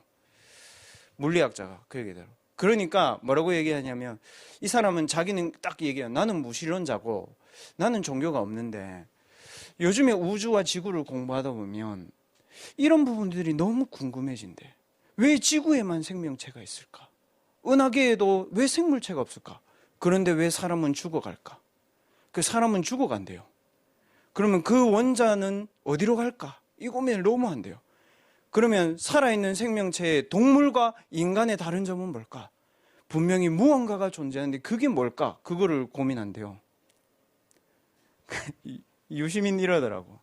물리학자가 그 얘기더라고요. 그러니까 뭐라고 얘기하냐면 이 사람은 자기는 딱 얘기해요. 나는 무신론자고 나는 종교가 없는데 요즘에 우주와 지구를 공부하다 보면 이런 부분들이 너무 궁금해진대. 왜 지구에만 생명체가 있을까? 은하계에도 왜 생물체가 없을까? 그런데 왜 사람은 죽어갈까? 그 사람은 죽어간대요. 그러면 그 원자는 어디로 갈까? 이 고민을 너무 한대요. 그러면 살아있는 생명체의 동물과 인간의 다른 점은 뭘까? 분명히 무언가가 존재하는데 그게 뭘까? 그거를 고민한대요. 유시민 이러더라고.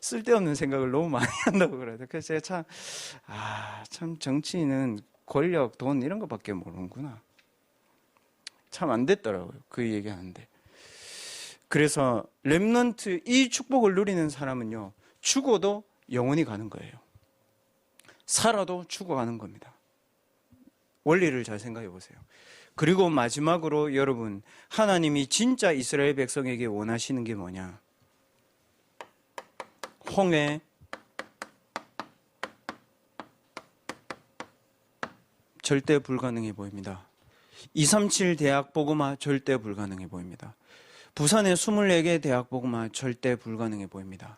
쓸데없는 생각을 너무 많이 한다고 그래요. 그래서 제가 참 정치인은 권력, 돈 이런 것밖에 모르는구나. 참 안 됐더라고요. 그 얘기하는데. 그래서 렘넌트, 이 축복을 누리는 사람은요, 죽어도 영원히 가는 거예요. 살아도 죽어가는 겁니다. 원리를 잘 생각해 보세요. 그리고 마지막으로 여러분, 하나님이 진짜 이스라엘 백성에게 원하시는 게 뭐냐? 홍해, 절대 불가능해 보입니다. 237 대학 복음화 절대 불가능해 보입니다. 부산의 24개 대학 복음화 절대 불가능해 보입니다.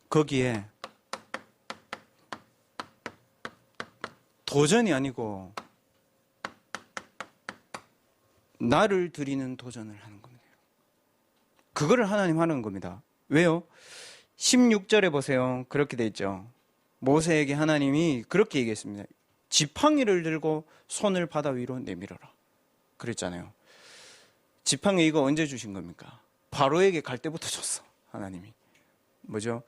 거기에 도전이 아니고 나를 드리는 도전을 하는 겁니다. 그거를 하나님 하는 겁니다. 왜요? 16절에 보세요. 그렇게 돼 있죠. 모세에게 하나님이 그렇게 얘기했습니다. 지팡이를 들고 손을 바다 위로 내밀어라. 그랬잖아요. 지팡이 이거 언제 주신 겁니까? 바로에게 갈 때부터 줬어. 하나님이. 뭐죠?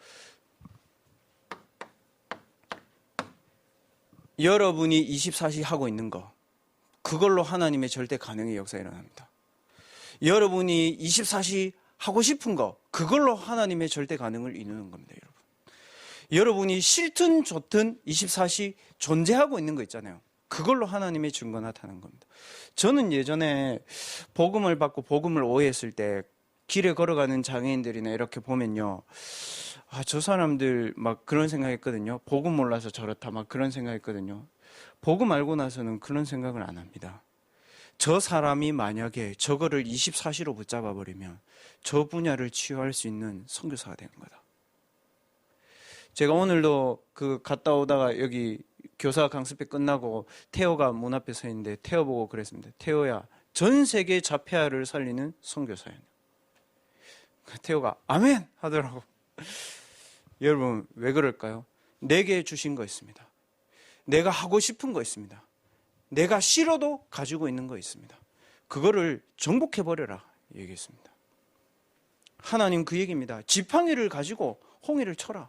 여러분이 24시 하고 있는 거, 그걸로 하나님의 절대 가능의 역사가 일어납니다. 여러분이 24시 하고 싶은 거, 그걸로 하나님의 절대 가능을 이루는 겁니다, 여러분. 여러분이 싫든 좋든 24시 존재하고 있는 거 있잖아요. 그걸로 하나님의 증거 나타나는 겁니다. 저는 예전에 복음을 받고 복음을 오해했을 때 길에 걸어가는 장애인들이나 이렇게 보면요, 저 사람들 막 그런 생각했거든요. 복음 몰라서 저렇다 막 그런 생각했거든요. 복음 알고 나서는 그런 생각을 안 합니다. 저 사람이 만약에 저거를 24시로 붙잡아 버리면 저 분야를 치유할 수 있는 선교사가 되는 거다. 제가 오늘도 갔다 오다가 여기 교사 강습회 끝나고 태호가 문 앞에 서 있는데 태호 보고 그랬습니다. 태호야, 전 세계 자폐아를 살리는 선교사야. 태호가 아멘 하더라고. 여러분 왜 그럴까요? 내게 주신 거 있습니다. 내가 하고 싶은 거 있습니다. 내가 싫어도 가지고 있는 거 있습니다. 그거를 정복해버려라 얘기했습니다. 하나님 그 얘기입니다. 지팡이를 가지고 홍해를 쳐라.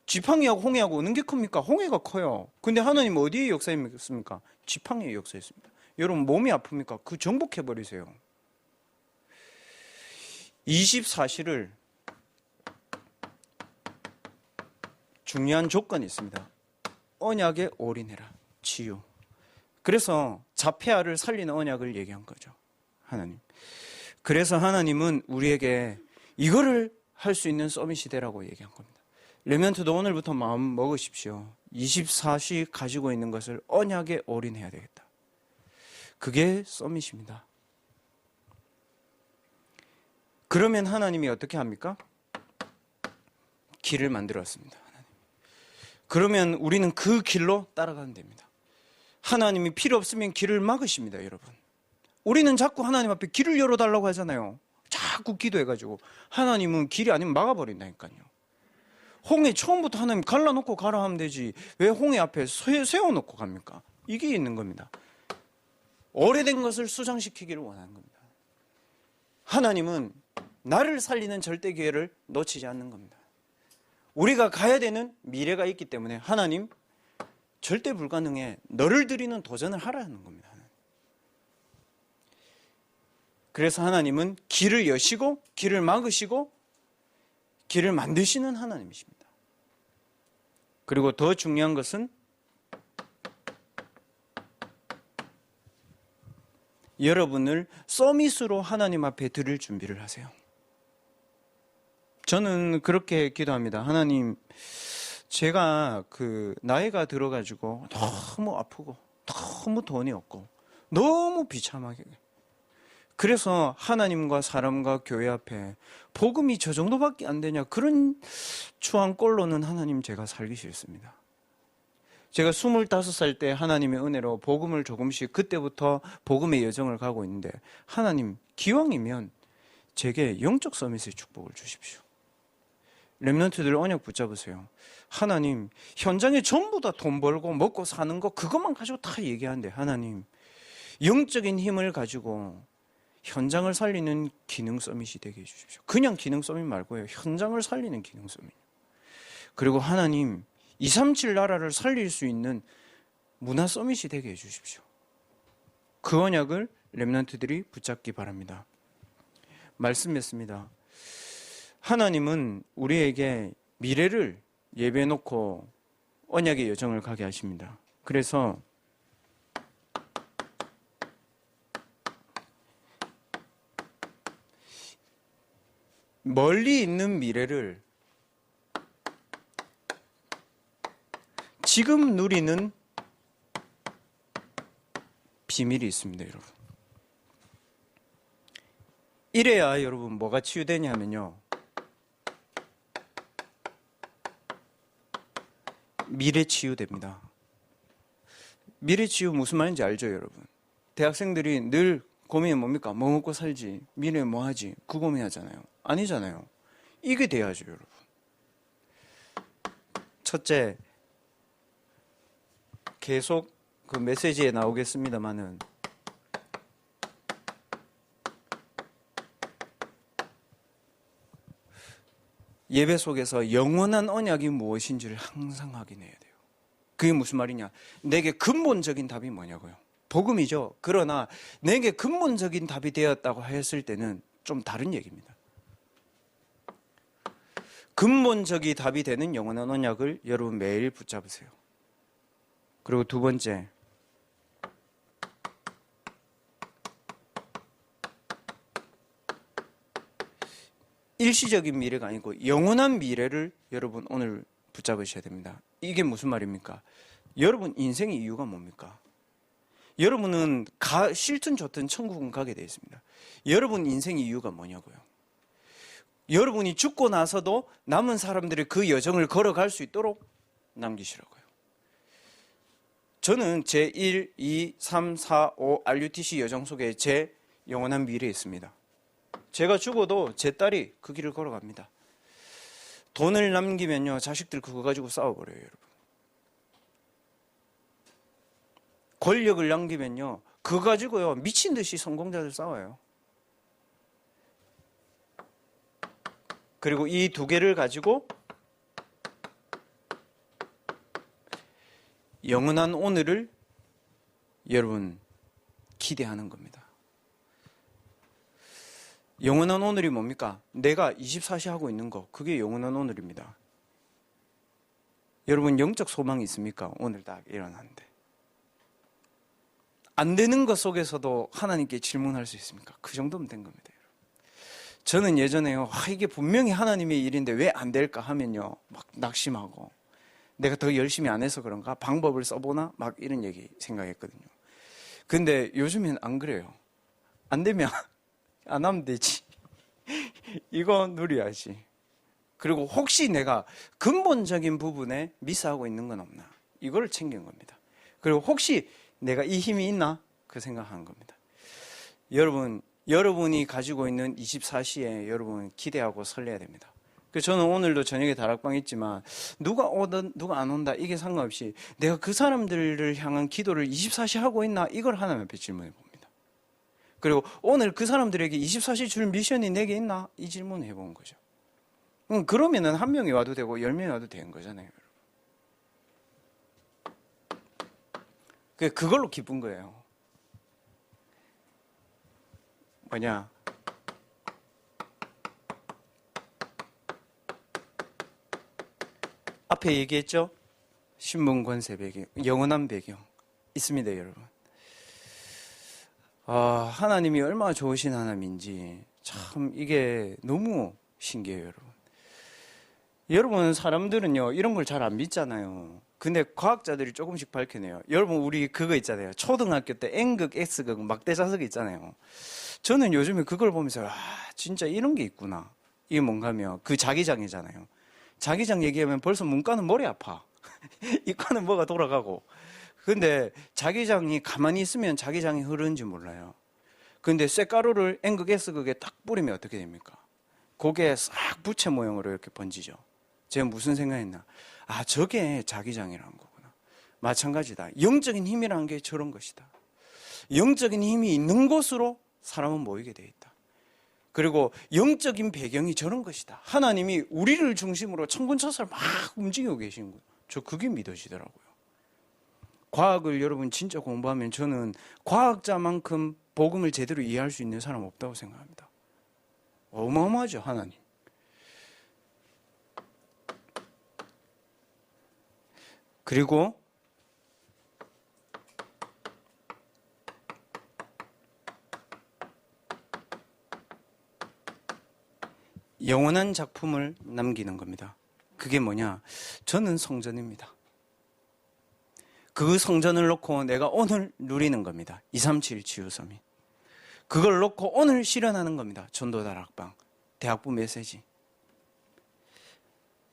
지팡이하고 홍해하고 어느 게 큽니까? 홍해가 커요. 근데 하나님 어디에 역사했습니까? 지팡이의 역사했습니다. 여러분 몸이 아픕니까? 그 정복해버리세요. 24시를 중요한 조건이 있습니다. 언약에 올인해라. 치유. 그래서 자폐아를 살리는 언약을 얘기한 거죠. 하나님. 그래서 하나님은 우리에게 이거를 할 수 있는 서밋이 되라고 얘기한 겁니다. 렘넌트도 오늘부터 마음 먹으십시오. 24시 가지고 있는 것을 언약에 올인해야 되겠다. 그게 서밋입니다. 그러면 하나님이 어떻게 합니까? 길을 만들었습니다. 하나님. 그러면 우리는 그 길로 따라가면 됩니다. 하나님이 필요 없으면 길을 막으십니다, 여러분. 우리는 자꾸 하나님 앞에 길을 열어달라고 하잖아요. 자꾸 기도해가지고. 하나님은 길이 아니면 막아버린다니까요. 홍해 처음부터 하나님 갈라놓고 가라 하면 되지. 왜 홍해 앞에 세워놓고 갑니까? 이게 있는 겁니다. 오래된 것을 수정시키기를 원하는 겁니다. 하나님은 나를 살리는 절대 기회를 놓치지 않는 겁니다. 우리가 가야 되는 미래가 있기 때문에 하나님 절대 불가능해 너를 드리는 도전을 하라는 겁니다. 그래서 하나님은 길을 여시고 길을 막으시고 길을 만드시는 하나님이십니다. 그리고 더 중요한 것은 여러분을 서밋으로 하나님 앞에 드릴 준비를 하세요. 저는 그렇게 기도합니다. 하나님, 제가 나이가 들어가지고 너무 아프고 너무 돈이 없고 너무 비참하게, 그래서 하나님과 사람과 교회 앞에 복음이 저 정도밖에 안 되냐, 그런 추한 꼴로는 하나님 제가 살기 싫습니다. 제가 25살 때 하나님의 은혜로 복음을 조금씩 그때부터 복음의 여정을 가고 있는데 하나님 기왕이면 제게 영적 서밋의 축복을 주십시오. 렘넌트들 언약 붙잡으세요. 하나님 현장에 전부 다 돈 벌고 먹고 사는 거 그것만 가지고 다 얘기하는데 하나님 영적인 힘을 가지고 현장을 살리는 기능 서밋이 되게 해주십시오. 그냥 기능 서밋 말고요. 현장을 살리는 기능 서밋. 그리고 하나님 237 나라를 살릴 수 있는 문화 서밋이 되게 해주십시오. 그 언약을 렘넌트들이 붙잡기 바랍니다. 말씀 맺습니다. 하나님은 우리에게 미래를 예배해놓고 언약의 여정을 가게 하십니다. 그래서 멀리 있는 미래를 지금 누리는 비밀이 있습니다, 여러분. 이래야 여러분 뭐가 치유되냐 하면요. 미래 치유됩니다. 미래 치유 무슨 말인지 알죠, 여러분? 대학생들이 늘 고민이 뭡니까? 뭐 먹고 살지? 미래에 뭐 하지? 그 고민하잖아요. 아니잖아요. 이게 돼야죠, 여러분. 첫째, 계속 그 메시지에 나오겠습니다만은 예배 속에서 영원한 언약이 무엇인지를 항상 확인해야 돼요. 그게 무슨 말이냐? 내게 근본적인 답이 뭐냐고요. 복음이죠. 그러나 내게 근본적인 답이 되었다고 했을 때는 좀 다른 얘기입니다. 근본적인 답이 되는 영원한 언약을 여러분 매일 붙잡으세요. 그리고 두 번째, 일시적인 미래가 아니고 영원한 미래를 여러분 오늘 붙잡으셔야 됩니다. 이게 무슨 말입니까? 여러분 인생의 이유가 뭡니까? 여러분은 싫든 좋든 천국은 가게 되어 있습니다. 여러분 인생의 이유가 뭐냐고요? 여러분이 죽고 나서도 남은 사람들이 그 여정을 걸어갈 수 있도록 남기시라고요. 저는 제 1, 2, 3, 4, 5 RUTC 여정 속에 제 영원한 미래에 있습니다. 제가 죽어도 제 딸이 그 길을 걸어갑니다. 돈을 남기면요, 자식들 그거 가지고 싸워버려요, 여러분. 권력을 남기면요, 그거 가지고요, 미친 듯이 성공자들 싸워요. 그리고 이 두 개를 가지고 영원한 오늘을 여러분 기대하는 겁니다. 영원한 오늘이 뭡니까? 내가 24시 하고 있는 거, 그게 영원한 오늘입니다. 여러분 영적 소망이 있습니까? 오늘 딱 일어났는데. 안 되는 것 속에서도 하나님께 질문할 수 있습니까? 그 정도면 된 겁니다. 여러분. 저는 예전에요, 이게 분명히 하나님의 일인데 왜 안 될까 하면요, 막 낙심하고 내가 더 열심히 안 해서 그런가? 방법을 써보나? 막 이런 얘기 생각했거든요. 근데 요즘엔 안 그래요. 안 되면 안 하면 되지. 이거 누려야지. 그리고 혹시 내가 근본적인 부분에 미스하고 있는 건 없나? 이걸 챙긴 겁니다. 그리고 혹시 내가 이 힘이 있나? 그 생각한 겁니다. 여러분이 가지고 있는 24시에 여러분 기대하고 설레야 됩니다. 저는 오늘도 저녁에 다락방 있지만 누가 오든 누가 안 온다 이게 상관없이 내가 그 사람들을 향한 기도를 24시 하고 있나? 이걸 하나님 앞에 질문해 봅니다. 그리고 오늘 그 사람들에게 24시 줄 미션이 내게 있나? 이 질문을 해보는 거죠. 그러면은 한 명이 와도 되고 10명이 와도 되는 거잖아요. 그걸로 기쁜 거예요. 뭐냐? 앞에 얘기했죠? 신분 권세 배경, 영원한 배경 있습니다, 여러분. 하나님이 얼마나 좋으신 하나님인지 참 이게 너무 신기해요, 여러분. 여러분 사람들은요 이런 걸 잘 안 믿잖아요. 근데 과학자들이 조금씩 밝혀내요. 여러분 우리 그거 있잖아요. 초등학교 때 N극, X극 막대자석 있잖아요. 저는 요즘에 그걸 보면서 진짜 이런 게 있구나. 이게 뭔가 하면 그 자기장이잖아요. 자기장 얘기하면 벌써 문과는 머리 아파. 이과는 뭐가 돌아가고. 근데 자기장이 가만히 있으면 자기장이 흐르는지 몰라요. 근데 쇳가루를 N극,S극에 딱 뿌리면 어떻게 됩니까? 고개 싹 부채 모형으로 이렇게 번지죠. 제가 무슨 생각했나? 아, 저게 자기장이라는 거구나. 마찬가지다. 영적인 힘이라는 게 저런 것이다. 영적인 힘이 있는 곳으로 사람은 모이게 돼 있다. 그리고 영적인 배경이 저런 것이다. 하나님이 우리를 중심으로 천군천사를 막 움직이고 계신 거예요. 저 그게 믿어지더라고요. 과학을 여러분 진짜 공부하면 저는 과학자만큼 복음을 제대로 이해할 수 있는 사람 없다고 생각합니다. 어마어마하죠, 하나님. 그리고 영원한 작품을 남기는 겁니다. 그게 뭐냐? 저는 성전입니다. 그 성전을 놓고 내가 오늘 누리는 겁니다. 237 치유서민. 그걸 놓고 오늘 실현하는 겁니다. 전도다락방, 대학부 메시지.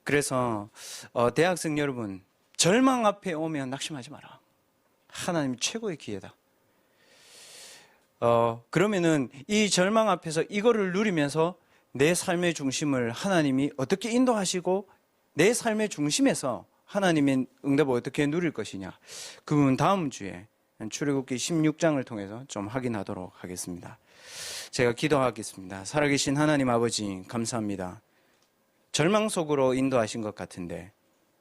그래서 대학생 여러분, 절망 앞에 오면 낙심하지 마라. 하나님 최고의 기회다. 그러면은 이 절망 앞에서 이거를 누리면서 내 삶의 중심을 하나님이 어떻게 인도하시고 내 삶의 중심에서 하나님의 응답을 어떻게 누릴 것이냐. 그 부분 다음 주에 출애굽기 16장을 통해서 좀 확인하도록 하겠습니다. 제가 기도하겠습니다. 살아계신 하나님 아버지 감사합니다. 절망 속으로 인도하신 것 같은데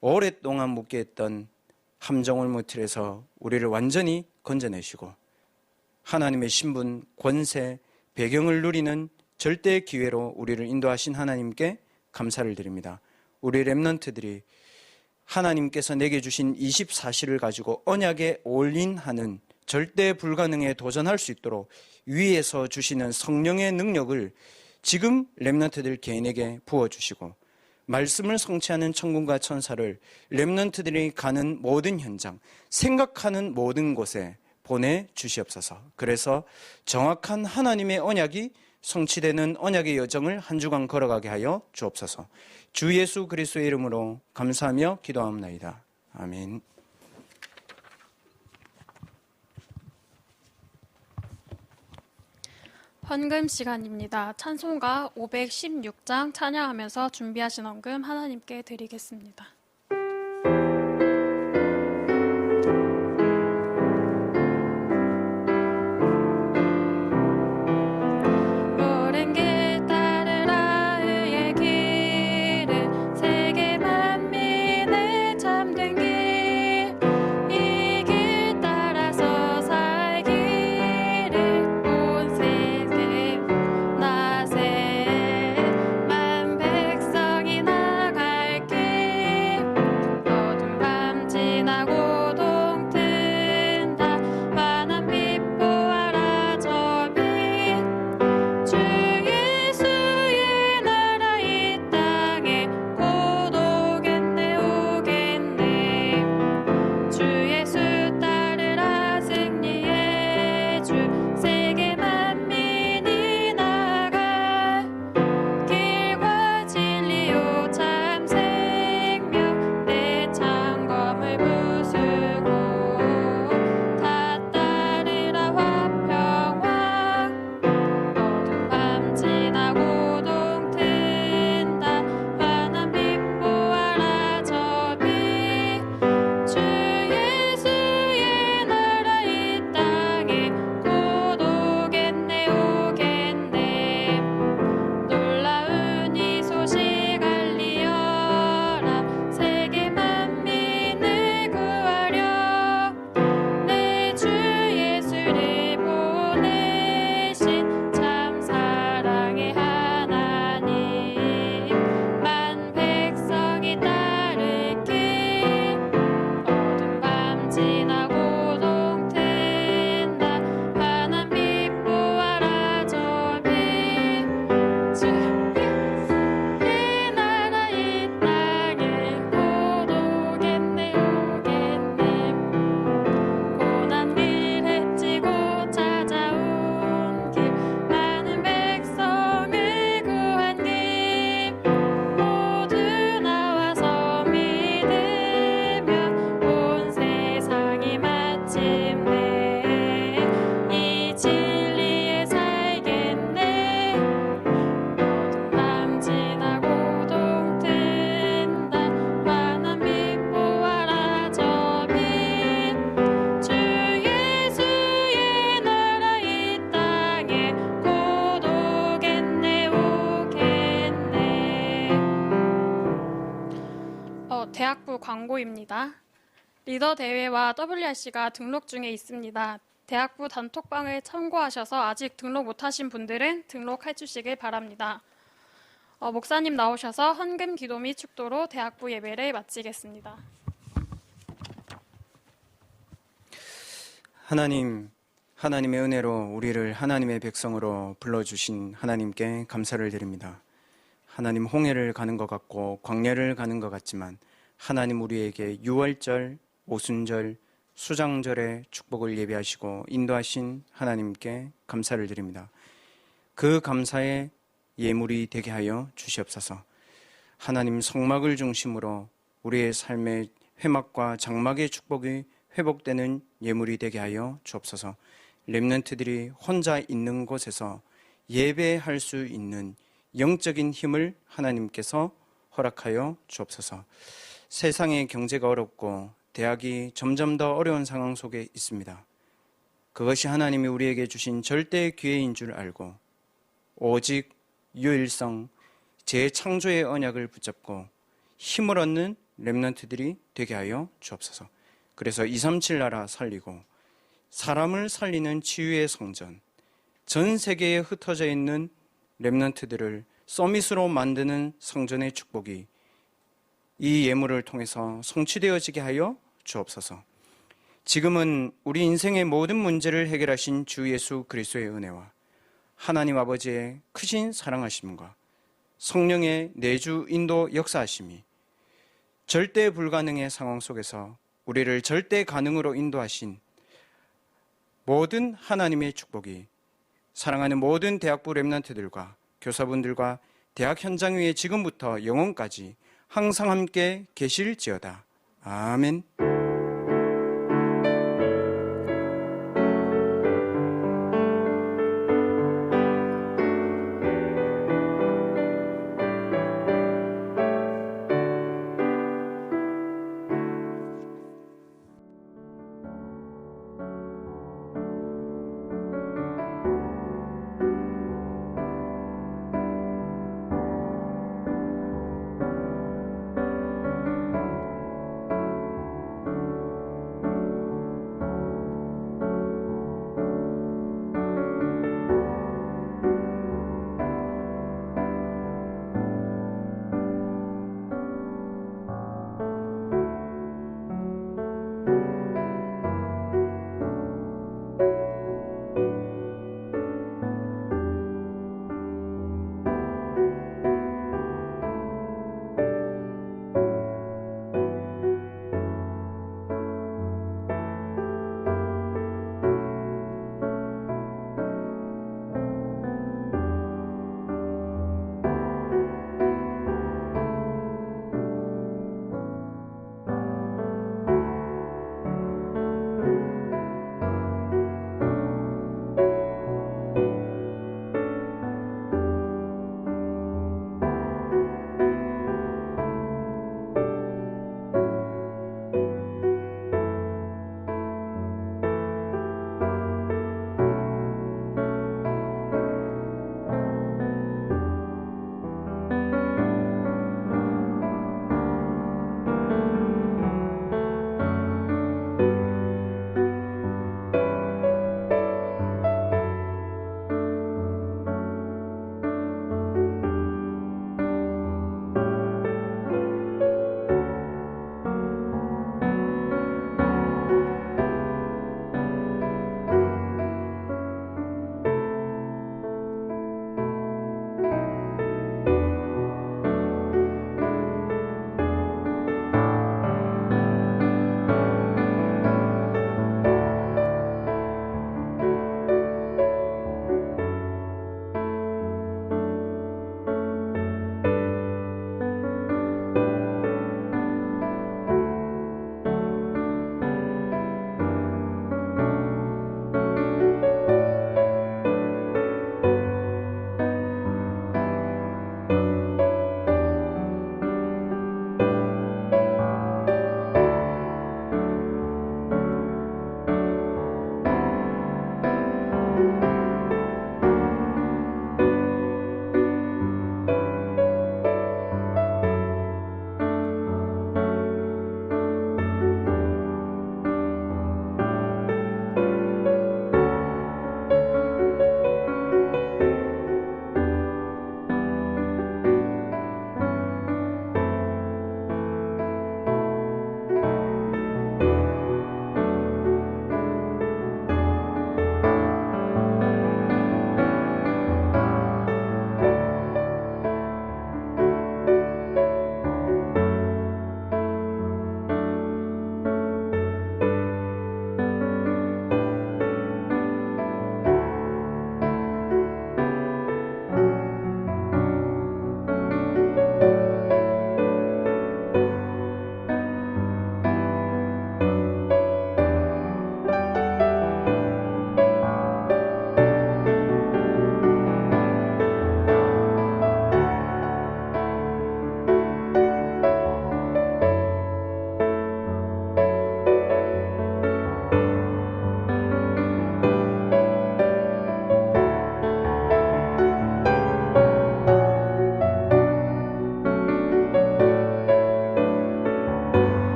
오랫동안 묶여 있던 함정을 틀에서 우리를 완전히 건져내시고 하나님의 신분, 권세, 배경을 누리는 절대의 기회로 우리를 인도하신 하나님께 감사를 드립니다. 우리 렘넌트들이 하나님께서 내게 주신 24시를 가지고 언약에 올인하는 절대 불가능에 도전할 수 있도록 위에서 주시는 성령의 능력을 지금 렘넌트들 개인에게 부어주시고 말씀을 성취하는 천군과 천사를 렘넌트들이 가는 모든 현장, 생각하는 모든 곳에 보내주시옵소서. 그래서 정확한 하나님의 언약이 성취되는 언약의 여정을 한 주간 걸어가게 하여 주옵소서. 주 예수 그리스도의 이름으로 감사하며 기도합나이다. 아멘. 헌금 시간입니다. 찬송가 516장 찬양하면서 준비하신 헌금 하나님께 드리겠습니다. 백성이 나갈 길 대학부 광고입니다. 리더 대회와 WRC가 등록 중에 있습니다. 대학부 단톡방을 참고하셔서 아직 등록 못하신 분들은 등록해 주시길 바랍니다. 목사님 나오셔서 헌금 기도 및 축도로 대학부 예배를 마치겠습니다. 하나님, 하나님의 은혜로 우리를 하나님의 백성으로 불러주신 하나님께 감사를 드립니다. 하나님, 홍해를 가는 것 같고 광야를 가는 것 같지만 하나님 우리에게 유월절, 오순절, 수장절의 축복을 예배하시고 인도하신 하나님께 감사를 드립니다. 그 감사의 예물이 되게 하여 주시옵소서. 하나님, 성막을 중심으로 우리의 삶의 회막과 장막의 축복이 회복되는 예물이 되게 하여 주옵소서. 렘넌트들이 혼자 있는 곳에서 예배할 수 있는 영적인 힘을 하나님께서 허락하여 주옵소서. 세상의 경제가 어렵고 대학이 점점 더 어려운 상황 속에 있습니다. 그것이 하나님이 우리에게 주신 절대 기회인 줄 알고 오직 유일성, 재창조의 언약을 붙잡고 힘을 얻는 렘넌트들이 되게 하여 주옵소서. 그래서 237 나라 살리고 사람을 살리는 치유의 성전, 전 세계에 흩어져 있는 렘넌트들을 서밋으로 만드는 성전의 축복이 이 예물을 통해서 성취되어지게 하여 주옵소서. 지금은 우리 인생의 모든 문제를 해결하신 주 예수 그리스도의 은혜와 하나님 아버지의 크신 사랑하심과 성령의 내주 인도 역사하심이 절대 불가능의 상황 속에서 우리를 절대 가능으로 인도하신 모든 하나님의 축복이 사랑하는 모든 대학부 렘넌트들과 교사분들과 대학 현장 위에 지금부터 영원까지 항상 함께 계실지어다. 아멘.